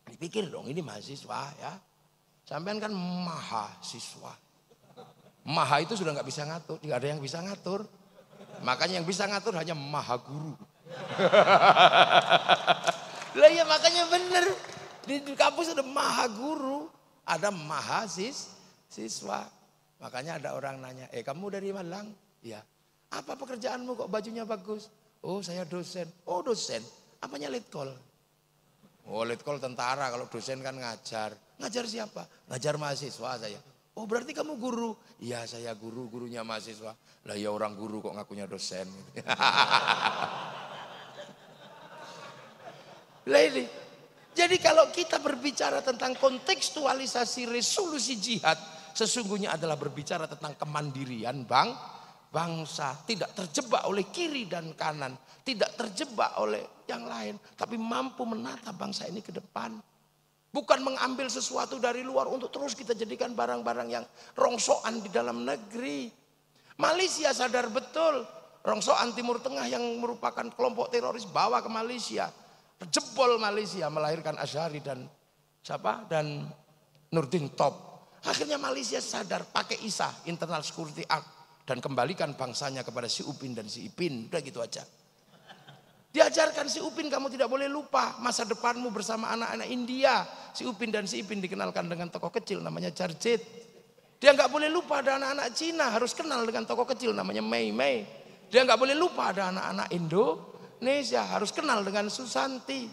[SPEAKER 1] Dipikir dong ini mahasiswa ya. Sampean kan mahasiswa. Maha itu sudah nggak bisa ngatur. Tidak ada yang bisa ngatur. Makanya yang bisa ngatur hanya maha guru. Lah ya makanya bener. Di kampus ada maha guru. Ada mahasiswa. Makanya ada orang nanya, kamu dari Malang? Iya. Apa pekerjaanmu kok bajunya bagus? Oh saya dosen. Oh dosen, apanya letkol? Oh letkol tentara, kalau dosen kan ngajar. Ngajar siapa? Ngajar mahasiswa saya. Oh berarti kamu guru? Iya saya guru, gurunya mahasiswa. Lah ya orang guru kok ngakunya dosen. Lah ini. Jadi kalau kita berbicara tentang kontekstualisasi resolusi jihad, sesungguhnya adalah berbicara tentang kemandirian bangsa. Tidak terjebak oleh kiri dan kanan. Tidak terjebak oleh yang lain. Tapi mampu menata bangsa ini ke depan. Bukan mengambil sesuatu dari luar untuk terus kita jadikan barang-barang yang rongsokan di dalam negeri. Malaysia sadar betul. Rongsokan Timur Tengah yang merupakan kelompok teroris bawa ke Malaysia. Jebol Malaysia melahirkan Azhari dan siapa? Dan Nurdin Top. Akhirnya Malaysia sadar pakai ISA, Internal Security Act. Dan kembalikan bangsanya kepada si Upin dan si Ipin. Udah gitu aja. Diajarkan si Upin kamu tidak boleh lupa masa depanmu bersama anak-anak India. Si Upin dan si Ipin dikenalkan dengan tokoh kecil namanya Jarjit. Dia nggak boleh lupa ada anak-anak Cina harus kenal dengan tokoh kecil namanya Mei Mei. Dia nggak boleh lupa ada anak-anak Indonesia harus kenal dengan Susanti.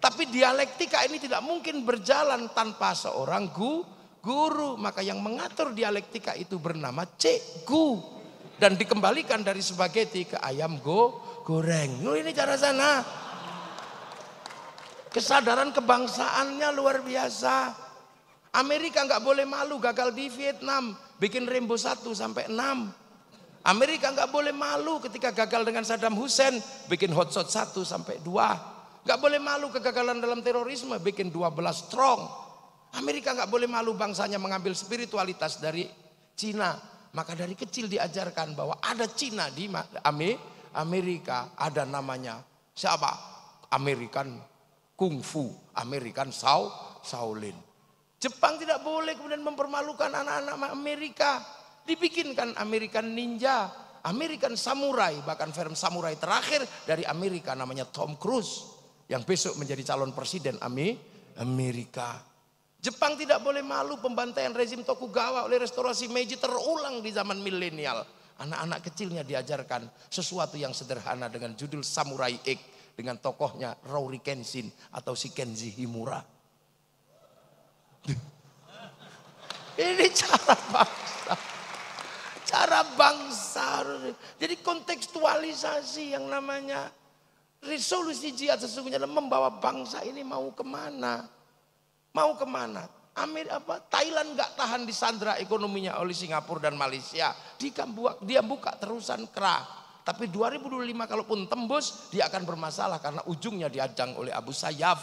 [SPEAKER 1] Tapi dialektika ini tidak mungkin berjalan tanpa seorang guru. Maka yang mengatur dialektika itu bernama cikgu. Dan dikembalikan dari spaghetti ke ayam goreng. Ini cara sana. Kesadaran kebangsaannya luar biasa. Amerika nggak boleh malu gagal di Vietnam. Bikin Rainbow 1 sampai 6. Amerika nggak boleh malu ketika gagal dengan Saddam Hussein. Bikin Hotshot 1 sampai 2. Nggak boleh malu kegagalan dalam terorisme. Bikin 12 Strong. Amerika nggak boleh malu bangsanya mengambil spiritualitas dari Cina. Maka dari kecil diajarkan bahwa ada Cina di Amerika, ada namanya siapa? American Kung Fu, American Shaolin. Jepang tidak boleh kemudian mempermalukan anak-anak Amerika. Dibikinkan American Ninja, American Samurai, bahkan film samurai terakhir dari Amerika namanya Tom Cruise yang besok menjadi calon presiden Amerika. Jepang tidak boleh malu pembantaian rezim Tokugawa oleh restorasi Meiji terulang di zaman milenial. Anak-anak kecilnya diajarkan sesuatu yang sederhana dengan judul Samurai X dengan tokohnya Rory Kenshin atau si Kenji Himura. Ini cara bangsa. Cara bangsa. Jadi kontekstualisasi yang namanya resolusi jihad sesungguhnya adalah membawa bangsa ini mau kemana. Mau kemana? Thailand nggak tahan disandra ekonominya oleh Singapura dan Malaysia. Dia buka terusan kerah. Tapi 2025 kalaupun tembus, dia akan bermasalah karena ujungnya diadang oleh Abu Sayyaf.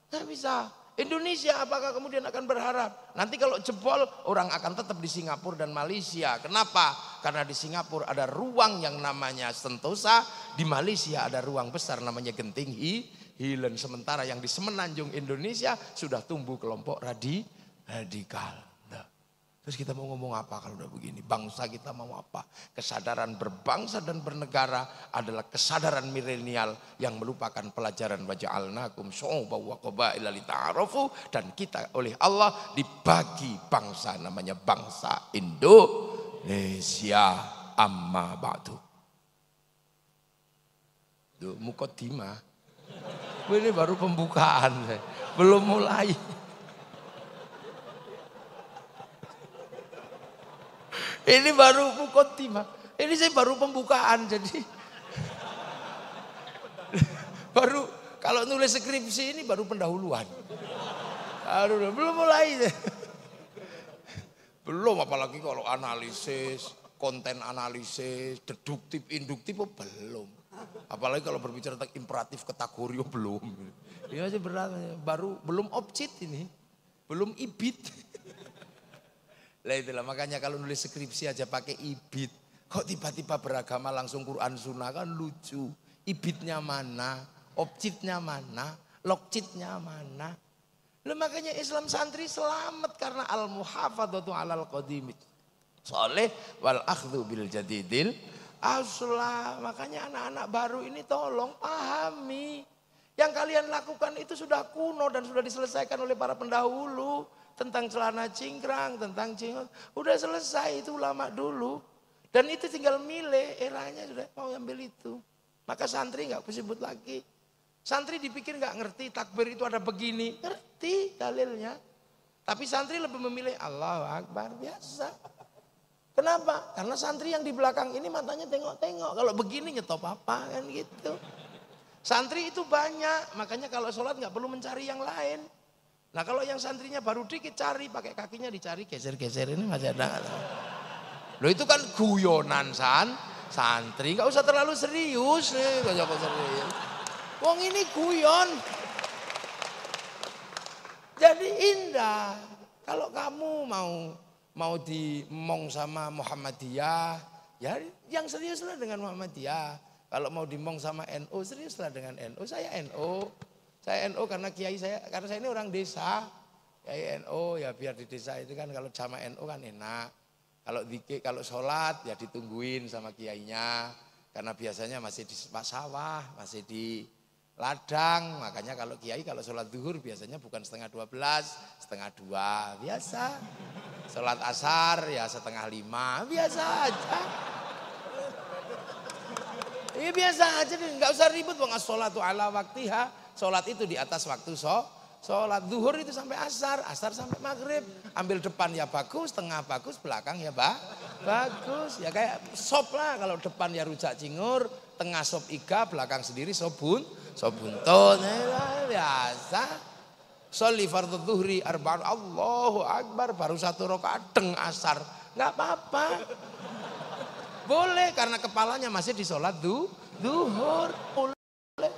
[SPEAKER 1] Nggak bisa. Indonesia apakah kemudian akan berharap? Nanti kalau jebol, orang akan tetap di Singapura dan Malaysia. Kenapa? Karena di Singapura ada ruang yang namanya Sentosa. Di Malaysia ada ruang besar namanya Genting Hilen. Sementara yang di semenanjung Indonesia sudah tumbuh kelompok radikal. Nah, terus kita mau ngomong apa kalau udah begini? Bangsa kita mau apa? Kesadaran berbangsa dan bernegara adalah kesadaran milenial yang melupakan pelajaran waja'alnakum syu'uban wa qabaila lita'arafu, dan kita oleh Allah dibagi bangsa namanya bangsa Indonesia. Amma ba'du. Muqaddimah. Ini baru pembukaan, belum mulai. Ini baru muqaddimah. Ini saya baru pembukaan, jadi baru kalau nulis skripsi ini baru pendahuluan. Belum mulai. Belum, apalagi kalau analisis, konten analisis, deduktif, induktif, belum. Apalagi kalau berbicara tentang imperatif kategori, belum. Ini masih berat, belum objit ini, belum ibit. Lah itulah makanya kalau nulis skripsi aja pakai ibit. Kok tiba-tiba beragama langsung Quran Sunnah, kan lucu. Ibitnya mana, objitnya mana, lokcitnya mana. Lah makanya Islam santri selamat karena al-muhafadzatu 'alal qadimit soleh wal akhdhu bil jadidil aslah. Makanya anak-anak baru ini tolong pahami. Yang kalian lakukan itu sudah kuno dan sudah diselesaikan oleh para pendahulu. Tentang celana cingkrang, tentang cingut. Udah selesai, itu ulama dulu. Dan itu tinggal milih, eranya sudah mau ambil itu. Maka santri gak disebut lagi. Santri dipikir gak ngerti takbir itu ada begini. Ngerti dalilnya. Tapi santri lebih memilih Allahu Akbar biasa. Kenapa? Karena santri yang di belakang ini matanya tengok-tengok. Kalau begini nyetop apa kan gitu. Santri itu banyak, makanya kalau sholat nggak perlu mencari yang lain. Nah kalau yang santrinya baru dikit cari, pakai kakinya dicari, geser-geser ini masih ada. Loh itu kan guyonan santri, nggak usah terlalu serius. Wong ini guyon. Jadi indah. Kalau kamu mau dimong sama Muhammadiyah, ya yang seriuslah dengan Muhammadiyah. Kalau mau dimong sama NU, seriuslah dengan NU. Saya NU. Saya NU karena kiai karena saya ini orang desa. Kiai NU ya biar di desa itu kan kalau sama NU kan enak. Kalau sholat ya ditungguin sama kiainya. Karena biasanya masih di sawah, masih di ladang. Makanya kalau kiai kalau sholat zuhur biasanya bukan 11:30, 1:30 biasa. Sholat asar ya 4:30 biasa aja. Iya biasa aja, nggak usah ribut. Sholatu ala waktiha, sholat itu di atas waktu sholat. Zuhur itu sampai asar sampai maghrib. Ambil depan ya bagus, tengah bagus, belakang ya bagus. Ya kayak sop lah, kalau depan ya rujak cingur, tengah sop iga, belakang sendiri sop buntut. Biasa. Sholli fardhu zuhri arba'an, Allahu Akbar, baru 1 rakaat deng asar. Nggak apa-apa. Boleh karena kepalanya masih di sholat zuhur. Boleh.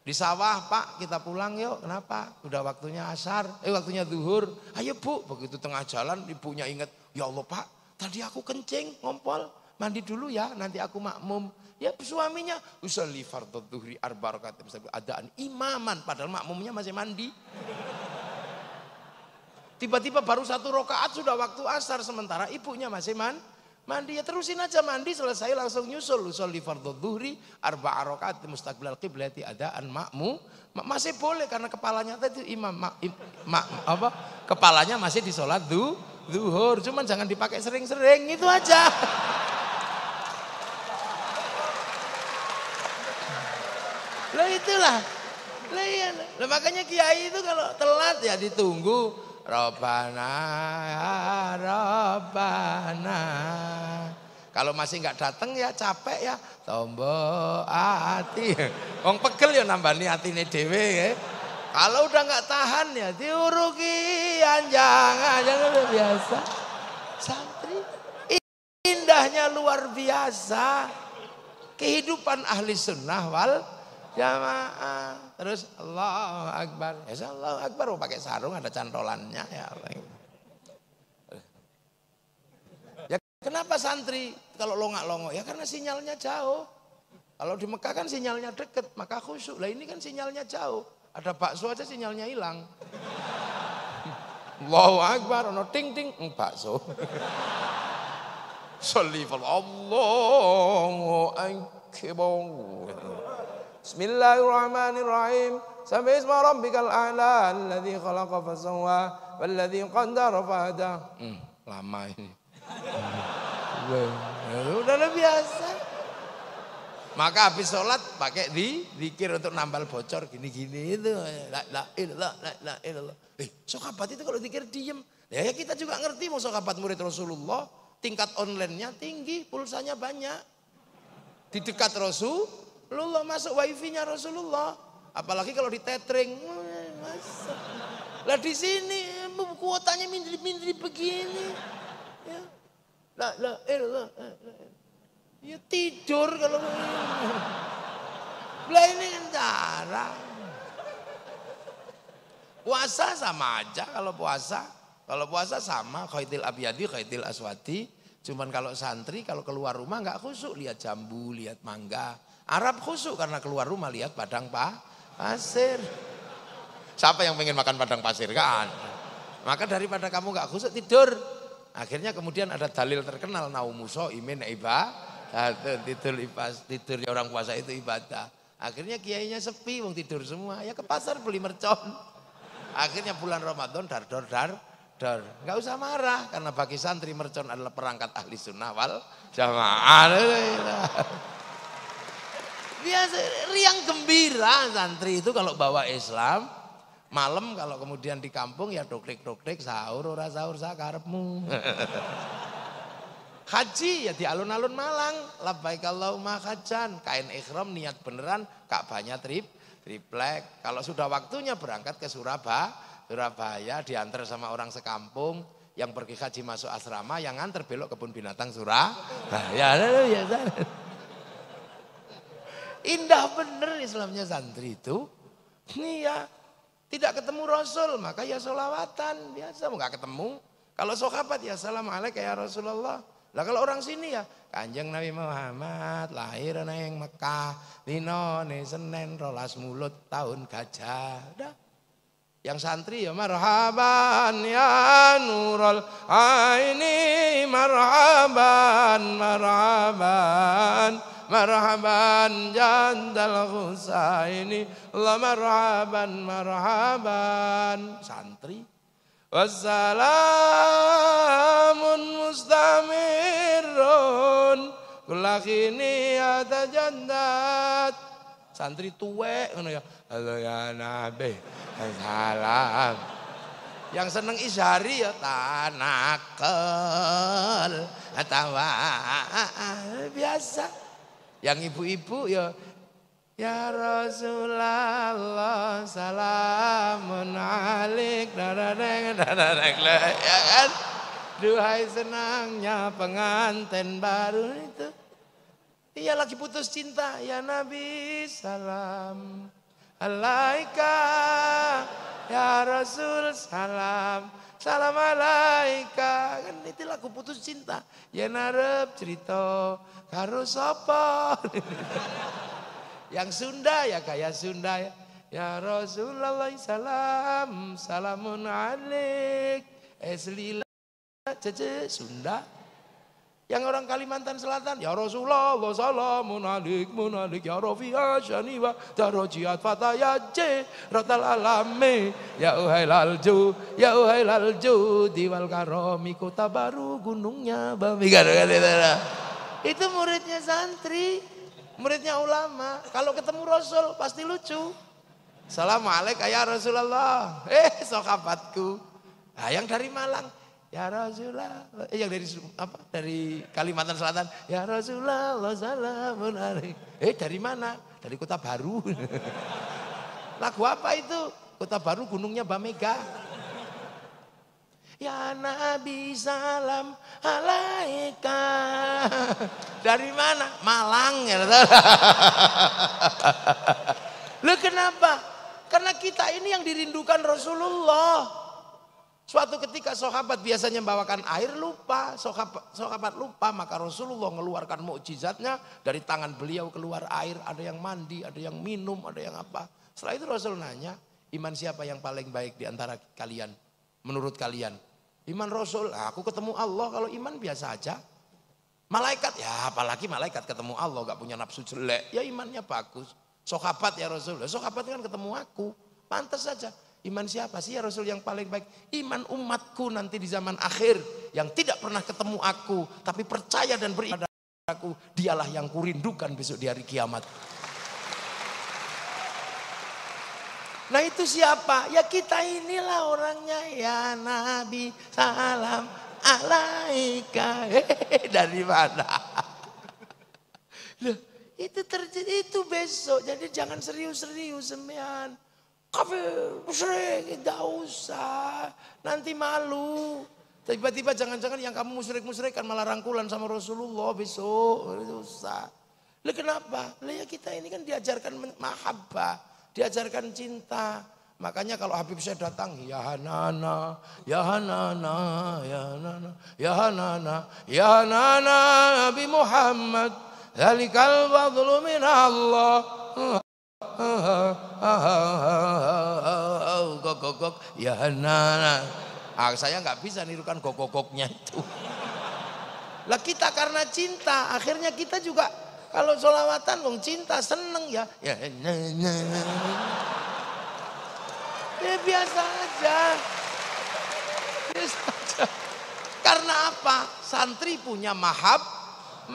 [SPEAKER 1] Di sawah Pak kita pulang yuk. Kenapa? Udah waktunya asar. Waktunya zuhur. Ayo Bu. Begitu tengah jalan ibunya ingat. Ya Allah Pak tadi aku kencing ngompol. Mandi dulu ya nanti aku makmum. Ya suaminya. Usolli fardhu zuhri arba rakaat. Adaan imaman. Padahal makmumnya masih mandi. Tiba-tiba baru 1 rakaat sudah waktu asar sementara ibunya masih mandi. Ya terusin aja mandi selesai langsung nyusul. Sholli fardhu zuhri arba'a rakaat mustaqbilal qiblati adaan makmu. Masih boleh karena kepalanya tadi kepalanya masih di sholat zuhur. Cuman jangan dipakai sering-sering itu aja. Lah itulah. Lah makanya kiai itu kalau telat ya ditunggu. Rabbana ya Rabbana. Kalau masih nggak datang ya capek ya. Tombo hati. Wong pegel ya nambani atine dhewe ya. Kalau udah nggak tahan ya diuruki jangan biasa. Santri indahnya luar biasa. Kehidupan ahli sunnah wal jamaah. Terus Allahu Akbar. Ya Allahu Akbar mau pakai sarung ada cantolannya ya. Ya kenapa santri kalau longak-longok? Ya karena sinyalnya jauh. Kalau di Mekah kan sinyalnya deket, maka khusyuk. Lah ini kan sinyalnya jauh. Ada bakso aja sinyalnya hilang. Allahu Akbar, ono ting ting bakso. Sholli Allahu Akbar. Bismillahirrahmanirrahim. Sabbi isma rabbikal a'la alladzi khalaqa fasawwa walladzi qaddara fahada. Lama ini. Udah biasa. Maka habis sholat pakai zikir untuk nambal bocor gini-gini itu. La ilallah. Sahabat itu kalau zikir diem. Ya kita juga ngerti mau sahabat murid Rasulullah. Tingkat online-nya tinggi, pulsanya banyak. Di dekat Rasulullah masuk wifi-nya Rasulullah. Apalagi kalau di tethering. Lah di sini kuotanya mindri begini. Ya. Ya tidur kalau lah ini kan jarang. Puasa sama aja kalau puasa. Kalau puasa sama khaitil abyadi, khaitil aswadi. Cuman kalau santri kalau keluar rumah nggak khusyuk lihat jambu, lihat mangga. Arab khusyuk karena keluar rumah lihat padang pasir. Siapa yang pengen makan padang pasir kan? Maka daripada kamu nggak khusyuk tidur. Akhirnya kemudian ada dalil terkenal naumuso imin tidurnya orang puasa itu ibadah. Akhirnya kiainya sepi, wong tidur semua. Ya ke pasar beli mercon. Akhirnya bulan Ramadan dar. Nggak usah marah karena bagi santri mercon adalah perangkat ahli sunnah wal jamaah. Biasa riang gembira santri itu kalau bawa Islam. Malam kalau kemudian di kampung ya dokrik-dokrik sahur ora sahur sakarepmu. Haji ya di alun-alun Malang, labbaik Allahumma hajjan, kain ihram niat beneran, Ka'bahnya triplek. Kalau sudah waktunya berangkat ke Surabaya diantar sama orang sekampung, yang pergi haji masuk asrama, yang nganter belok kebun binatang Surabaya. Indah bener Islamnya santri itu. Iya, tidak ketemu Rasul, maka ya sholawatan biasa, nggak ketemu. Kalau sahabat ya assalamualaikum ya Rasulullah. Lah kalau orang sini ya Kanjeng Nabi Muhammad lahir nang Mekah dinone Senin 12 Mulut tahun gajah. Udah. Yang santri ya marhaban ya nurul aini marhaban marhaban marhaban jandal husaini la marhaban marhaban santri. Wassalamun mustamirun kulakini atajannat. Santri tuwek ngono ya. Halo ya Nabi. Salam. Yang seneng isyari ya tanakel atawa biasa. Yang ibu-ibu ya ya Rasulullah salamun alik ya kan. Duhai senangnya pengantin baru itu. Iya lagi putus cinta ya Nabi salam alaika ya Rasul salam salam alaika. Kan itu lagu putus cinta. Ya narep cerita karo sapa. Yang Sunda ya kayak Sunda ya. Ya Rasulullah salam salamun alik. Eslila cece Sunda. Yang orang Kalimantan Selatan ya Rasulullah salamun alik munalik ya Rafi'a syaniwa darajiat fatayaje ratal alame ya uhailalju diwal karomi kota baru gunungnya Bami. Itu muridnya santri, muridnya ulama. Kalau ketemu Rasul pasti lucu. Assalamualaikum ya Rasulullah. Sahabatku. Nah, yang dari Malang. Ya Rasulullah. Yang dari apa? Dari Kalimantan Selatan. Ya Rasulullah salamun alaik. Dari mana? Dari Kota Baru. Lagu apa itu? Kota Baru gunungnya Bamega. Ya Nabi salam alaika. Dari mana? Malang ya. Loh kenapa? Karena kita ini yang dirindukan Rasulullah. Suatu ketika sahabat biasanya membawakan air lupa, sahabat lupa, maka Rasulullah mengeluarkan mukjizatnya, dari tangan beliau keluar air, ada yang mandi, ada yang minum, ada yang apa. Setelah itu Rasul nanya, iman siapa yang paling baik di antara kalian? Menurut kalian? Iman Rasul, aku ketemu Allah, kalau iman biasa aja. Malaikat, ya apalagi malaikat ketemu Allah gak punya nafsu jelek, ya imannya bagus. Sahabat ya Rasul, sahabat kan ketemu aku, pantas saja. Iman siapa sih ya Rasul yang paling baik? Iman umatku nanti di zaman akhir yang tidak pernah ketemu aku, tapi percaya dan beribadah aku, dialah yang kurindukan besok di hari kiamat. Nah itu siapa? Ya kita inilah orangnya ya Nabi salam alaika. Dari mana? Loh, itu terjadi itu besok. Jadi jangan serius-serius sembian. Kafir, musyrik, tidak usah. Nanti malu. Tiba-tiba jangan-jangan yang kamu musyrik-musyrikan malah rangkulan sama Rasulullah besok. Itu usah. Loh kenapa? Loh ya kita ini kan diajarkan mahabbah. Diajarkan cinta. Makanya kalau Habib Syekh datang, ya Hanana, ya Hanana, ya Hanana, ya Hanana, ya Hanana, Nabi Muhammad, zalikal fadlu min Allah. Gok, ya Hanana. Saya nggak bisa nirukan gok-goknya itu. Lah kita karena cinta, akhirnya kita juga kalau sholawatan wong cinta seneng ya. Ya biasa aja. Biasa aja. Karena apa? Santri punya mahabbat.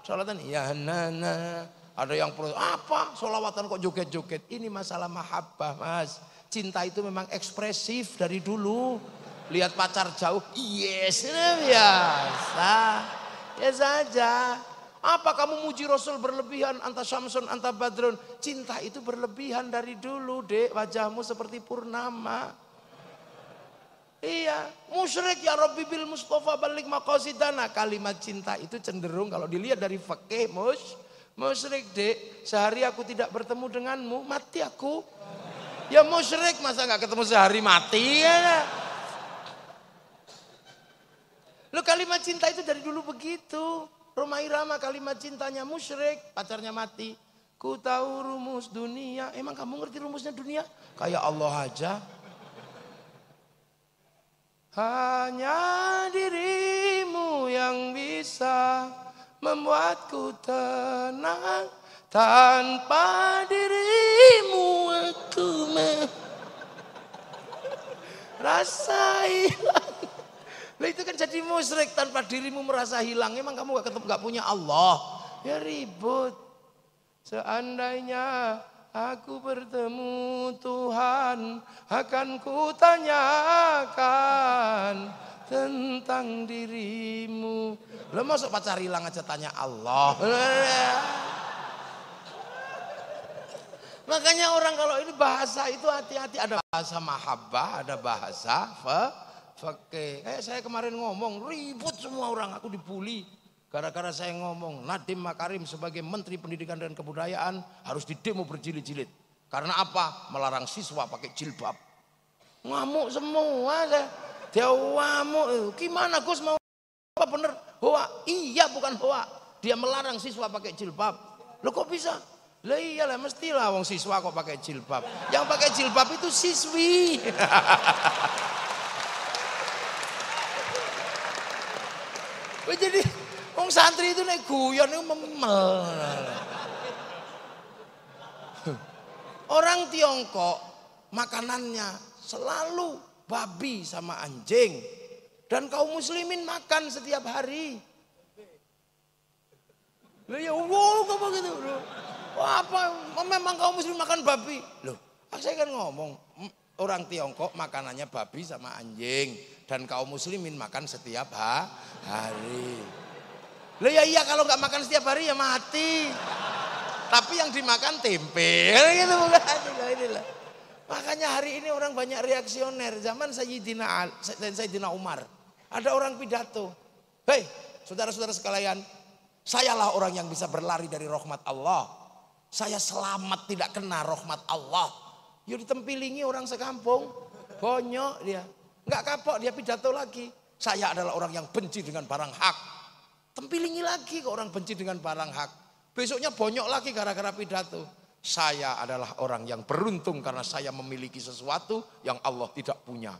[SPEAKER 1] Sholawatan ya nana Ada yang apa sholawatan kok joget-joget. Ini masalah mahabbah mas. Cinta itu memang ekspresif dari dulu. Lihat pacar jauh, yes, biasa. Ya saja. Apa kamu muji Rasul berlebihan, anta syamsun, anta badrun. Cinta itu berlebihan dari dulu dek, wajahmu seperti purnama. Iya, musyrik ya Rabbi bil Mustafa balik maqasidana. Kalimat cinta itu cenderung kalau dilihat dari fikih musyrik dek. Sehari aku tidak bertemu denganmu, mati aku. Ya musyrik, masa nggak ketemu sehari mati ya. Lo kalimat cinta itu dari dulu begitu. Roma Irama kalimat cintanya musyrik, pacarnya mati. Ku tahu rumus dunia. Emang kamu ngerti rumusnya dunia? Kayak Allah aja. Hanya dirimu yang bisa membuatku tenang. Tanpa dirimu aku merasa hilang. Lah itu kan jadi musyrik, tanpa dirimu merasa hilang. Emang kamu gak punya Allah? Ya ribut. Seandainya aku bertemu Tuhan, akan kutanyakan tentang dirimu. Lo masuk pacar hilang aja tanya Allah. Makanya orang kalau ini bahasa itu hati-hati. Ada bahasa mahabbah, ada bahasa fakih. Kayak saya kemarin ngomong, ribut semua orang, aku dibully. Gara-gara saya ngomong, Nadiem Makarim sebagai Menteri Pendidikan dan Kebudayaan harus didemo berjilid-jilid. Karena apa? Melarang siswa pakai jilbab. Ngamuk semua. Dia ngamuk. Gimana Gus mau apa bener? Hoa? Iya bukan hoa. Dia melarang siswa pakai jilbab. Loh kok bisa? Lah iyalah mestilah wong siswa kok pakai jilbab. Yang pakai jilbab itu siswi. Jadi wong santri itu nek guyon itu memel. Orang Tiongkok makanannya selalu babi sama anjing. Dan kaum muslimin makan setiap hari. Loh ya wow kok begitu. Wah, apa memang kaum muslimin makan babi? Loh, saya kan ngomong orang Tiongkok makanannya babi sama anjing. Dan kaum muslimin makan setiap hari. Loh ya iya kalau nggak makan setiap hari ya mati. Tapi yang dimakan tempe gitu bukan. Inilah. Makanya hari ini orang banyak reaksioner. Zaman Sayyidina Umar. Ada orang pidato. Hei saudara-saudara sekalian. Sayalah orang yang bisa berlari dari rahmat Allah. Saya selamat tidak kena rahmat Allah. Yuk ditempilingi orang sekampung. Bonyok dia. Enggak kapok dia pidato lagi. Saya adalah orang yang benci dengan barang hak. Tempilingi lagi ke orang benci dengan barang hak. Besoknya bonyok lagi gara-gara pidato. Saya adalah orang yang beruntung karena saya memiliki sesuatu yang Allah tidak punya.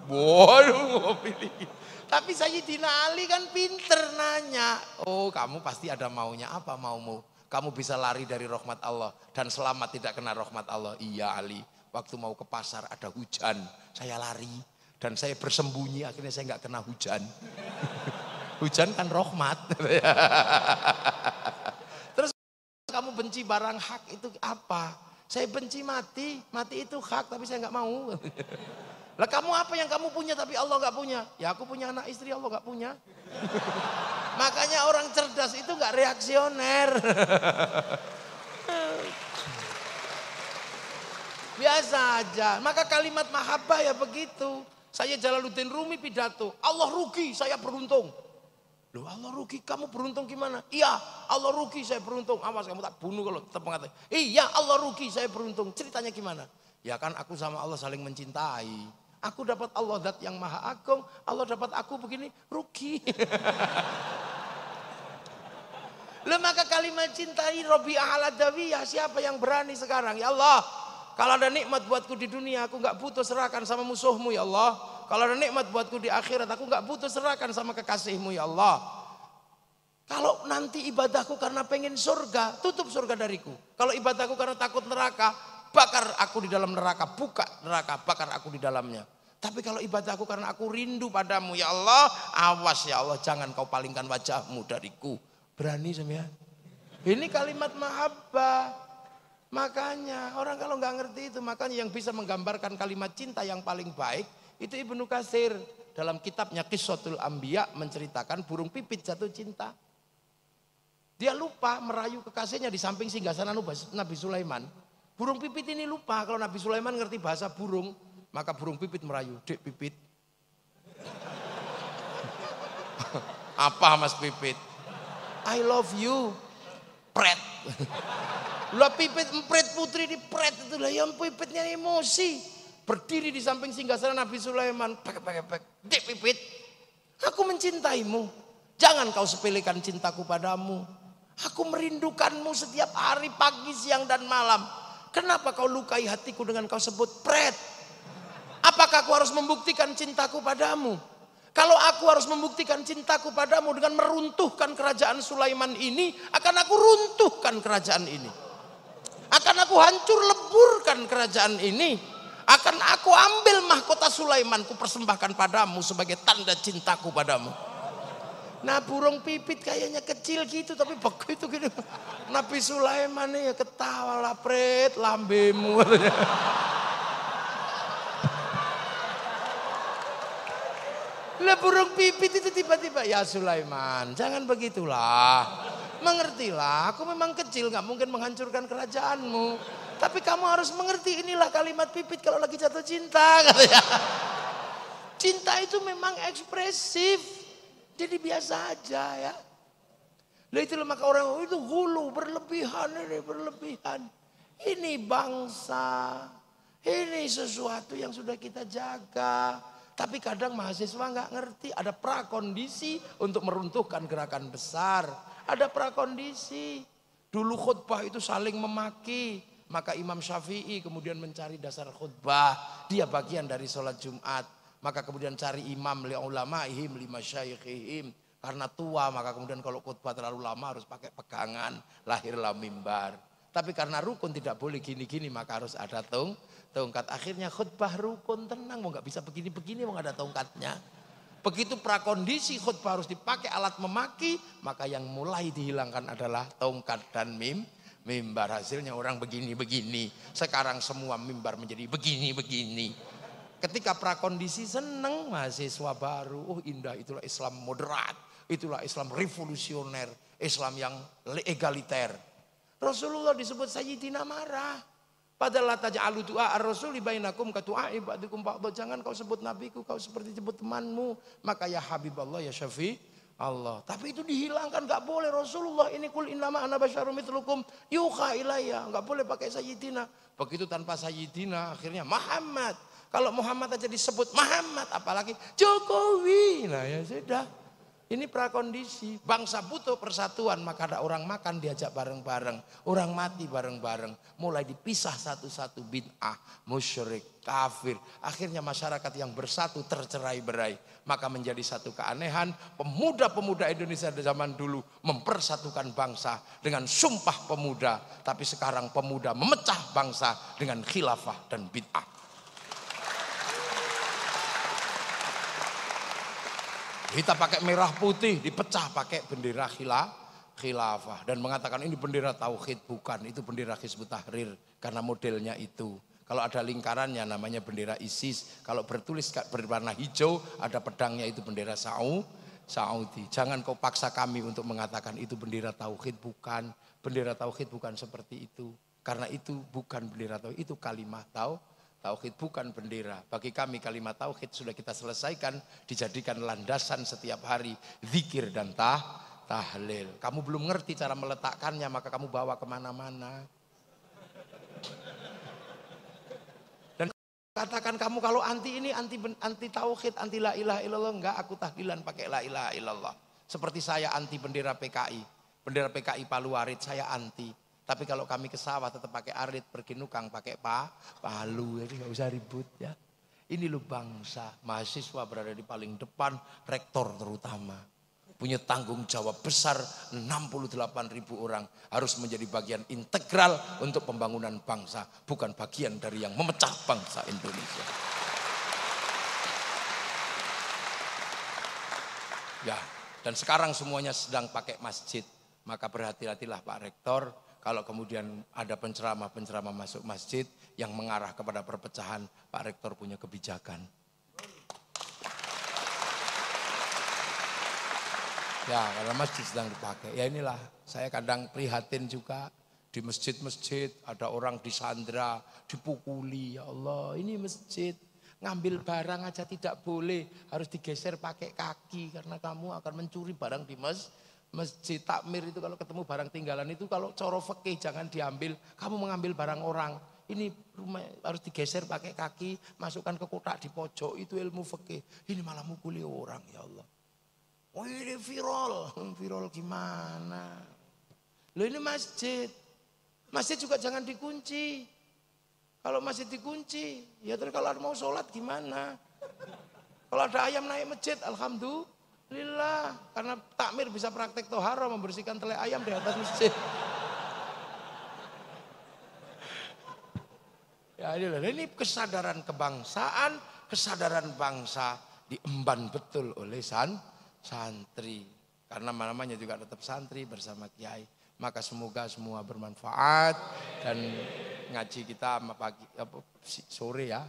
[SPEAKER 1] Waduh memiliki. Tapi Sayyidina Ali kan pinter nanya. Oh kamu pasti ada maunya, apa maumu? Kamu bisa lari dari rahmat Allah dan selamat tidak kena rahmat Allah. Iya Ali, waktu mau ke pasar ada hujan. Saya lari. Dan saya bersembunyi, akhirnya saya nggak kena hujan. Hujan kan rahmat. Terus kamu benci barang hak itu apa? Saya benci mati itu hak tapi saya nggak mau. Lah kamu apa yang kamu punya tapi Allah nggak punya? Ya aku punya anak istri, Allah nggak punya. Makanya orang cerdas itu nggak reaksioner. Biasa aja. Maka kalimat mahabbah ya begitu. Saya Jalaluddin Rumi pidato, Allah rugi, saya beruntung. Loh Allah rugi, kamu beruntung gimana? Iya, Allah rugi, saya beruntung. Awas kamu tak bunuh kalau tetap mengatakan. Iya, Allah rugi, saya beruntung. Ceritanya gimana? Ya kan aku sama Allah saling mencintai. Aku dapat Allah zat yang maha agung, Allah dapat aku begini, rugi. Loh maka kalimat cintai Rabi'ah al-Adawiyah, siapa yang berani sekarang? Ya Allah. Kalau ada nikmat buatku di dunia, aku nggak butuh serahkan sama musuhmu ya Allah. Kalau ada nikmat buatku di akhirat, aku nggak butuh serahkan sama kekasihmu ya Allah. Kalau nanti ibadahku karena pengen surga, tutup surga dariku. Kalau ibadahku karena takut neraka, bakar aku di dalam neraka, buka neraka, bakar aku di dalamnya. Tapi kalau ibadahku karena aku rindu padamu ya Allah, awas ya Allah, jangan kau palingkan wajahmu dariku. Berani sampean? Ini kalimat mahabbah. Makanya orang kalau nggak ngerti itu, makanya yang bisa menggambarkan kalimat cinta yang paling baik itu Ibnu Katsir dalam kitabnya Qissatul Anbiya menceritakan burung pipit jatuh cinta. Dia lupa merayu kekasihnya di samping singgasana Nabi Sulaiman. Burung pipit ini lupa kalau Nabi Sulaiman ngerti bahasa burung, maka burung pipit merayu, "Dek pipit." Apa Mas Pipit? I love you. Pret. Lah pipit empret putri di pret itu lah yang pipitnya emosi. Berdiri di samping singgasana Nabi Sulaiman. Pek. "Dek pipit, aku mencintaimu. Jangan kau sepelekan cintaku padamu. Aku merindukanmu setiap hari, pagi, siang, dan malam. Kenapa kau lukai hatiku dengan kau sebut pret? Apakah aku harus membuktikan cintaku padamu? Kalau aku harus membuktikan cintaku padamu dengan meruntuhkan kerajaan Sulaiman ini, akan aku runtuhkan kerajaan ini. Akan aku hancur leburkan kerajaan ini. Akan aku ambil mahkota Sulaiman, ku persembahkan padamu sebagai tanda cintaku padamu." Nah burung pipit kayaknya kecil gitu, tapi begitu gitu. Nabi Sulaiman ya ketawa lah, "Pret lambemu." Lah burung pipit itu tiba-tiba, "Ya Sulaiman, jangan begitulah. Mengertilah, aku memang kecil, gak mungkin menghancurkan kerajaanmu. Tapi kamu harus mengerti, inilah kalimat pipit kalau lagi jatuh cinta." Katanya. Cinta itu memang ekspresif. Jadi biasa aja ya. Lah itulah maka orang itu hulu, berlebihan ini, berlebihan. Ini bangsa, ini sesuatu yang sudah kita jaga. Tapi kadang mahasiswa nggak ngerti, ada prakondisi untuk meruntuhkan gerakan besar. Ada prakondisi. Dulu khutbah itu saling memaki. Maka Imam Syafi'i kemudian mencari dasar khutbah. Dia bagian dari sholat Jumat. Maka kemudian cari imam li ulama'ihim li masyayikhihim. Karena tua maka kemudian kalau khutbah terlalu lama harus pakai pegangan. Lahirlah mimbar. Tapi karena rukun tidak boleh gini-gini maka harus ada tongkat. Akhirnya khutbah rukun, tenang, mau nggak bisa begini-begini mau nggak ada tongkatnya. Begitu prakondisi khutbah harus dipakai alat memaki, maka yang mulai dihilangkan adalah tongkat dan mimbar. Hasilnya orang begini-begini. Sekarang semua mimbar menjadi begini-begini. Ketika prakondisi seneng mahasiswa baru, oh indah, itulah Islam moderat, itulah Islam revolusioner, Islam yang egaliter. Rasulullah disebut Sayyidina marah. Padahal taj'alu du'a ar-rasuli bainakum ka du'a'i ba'dukum ba'dha. Jangan kau sebut nabiku, kau seperti sebut temanmu. Maka ya Habiballah ya Syafi' Allah. Tapi itu dihilangkan, enggak boleh. Rasulullah ini kul innama ana basyarum mitslukum yuha ilayya. Enggak boleh pakai Sayyidina. Begitu tanpa Sayyidina akhirnya Muhammad. Kalau Muhammad aja disebut Muhammad, apalagi Jokowi. Nah ya sudah. Ini prakondisi. Bangsa butuh persatuan, maka ada orang makan diajak bareng-bareng. Orang mati bareng-bareng. Mulai dipisah satu-satu, bid'ah, musyrik, kafir. Akhirnya masyarakat yang bersatu tercerai-berai. Maka menjadi satu keanehan. Pemuda-pemuda Indonesia di zaman dulu mempersatukan bangsa dengan sumpah pemuda. Tapi sekarang pemuda memecah bangsa dengan khilafah dan bid'ah. Kita pakai merah putih, dipecah pakai bendera khilafah. Dan mengatakan ini bendera tauhid, bukan. Itu bendera Hizbut Tahrir. Karena modelnya itu. Kalau ada lingkarannya namanya bendera ISIS. Kalau bertulis berwarna hijau, ada pedangnya itu bendera Saudi. Jangan kau paksa kami untuk mengatakan itu bendera tauhid, bukan. Bendera tauhid bukan seperti itu. Karena itu bukan bendera tauhid, itu kalimat tauhid, bukan bendera. Bagi kami kalimat tauhid sudah kita selesaikan, dijadikan landasan setiap hari zikir dan tahlil. Kamu belum ngerti cara meletakkannya, maka kamu bawa kemana-mana. Dan katakan kamu kalau anti ini anti tauhid, anti la ilaha illallah, enggak, aku tahlilan pakai la ilaha illallah. Seperti saya anti bendera PKI. Bendera PKI Palu Arit saya anti. Tapi kalau kami ke sawah tetap pakai arit, pergi nukang pakai palu, jadi nggak usah ribut ya. Ini loh bangsa, mahasiswa berada di paling depan, rektor terutama. Punya tanggung jawab besar, 68.000 orang harus menjadi bagian integral untuk pembangunan bangsa. Bukan bagian dari yang memecah bangsa Indonesia. Ya, dan sekarang semuanya sedang pakai masjid. Maka berhati-hatilah Pak Rektor, kalau kemudian ada penceramah-penceramah masuk masjid yang mengarah kepada perpecahan, Pak Rektor punya kebijakan. Ya, karena masjid sedang dipakai. Ya inilah, saya kadang prihatin juga di masjid-masjid ada orang disandra, dipukuli. Ya Allah, ini masjid. Ngambil barang aja tidak boleh, harus digeser pakai kaki karena kamu akan mencuri barang di masjid. Takmir itu kalau ketemu barang tinggalan itu kalau coro fikih jangan diambil, kamu mengambil barang orang. Ini rumah harus digeser pakai kaki, masukkan ke kotak di pojok, itu ilmu fikih. Ini malah mukuli orang, ya Allah. Oh ini viral gimana? Loh ini masjid. Masjid juga jangan dikunci. Kalau masjid dikunci, ya terus kalau mau sholat gimana? Kalau ada ayam naik masjid, alhamdulillah. Karena takmir bisa praktek tohara membersihkan tele ayam di atas masjid. Ya ini kesadaran kebangsaan, kesadaran bangsa diemban betul oleh santri. Karena namanya juga tetap santri bersama kiai. Maka semoga semua bermanfaat dan ngaji kita pagi sore ya.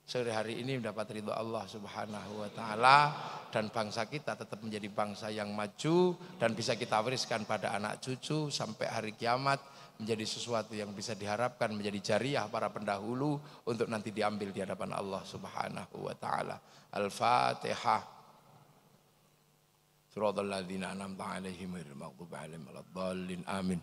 [SPEAKER 1] Sore hari ini mendapat ridho Allah Subhanahu wa taala dan bangsa kita tetap menjadi bangsa yang maju dan bisa kita wariskan pada anak cucu sampai hari kiamat, menjadi sesuatu yang bisa diharapkan menjadi jariah para pendahulu untuk nanti diambil di hadapan Allah Subhanahu wa taala. Al-Fatihah. Suratul ladzina an'amta 'alaihim ghairil maghdubi 'alaihim waladdallin. Amin.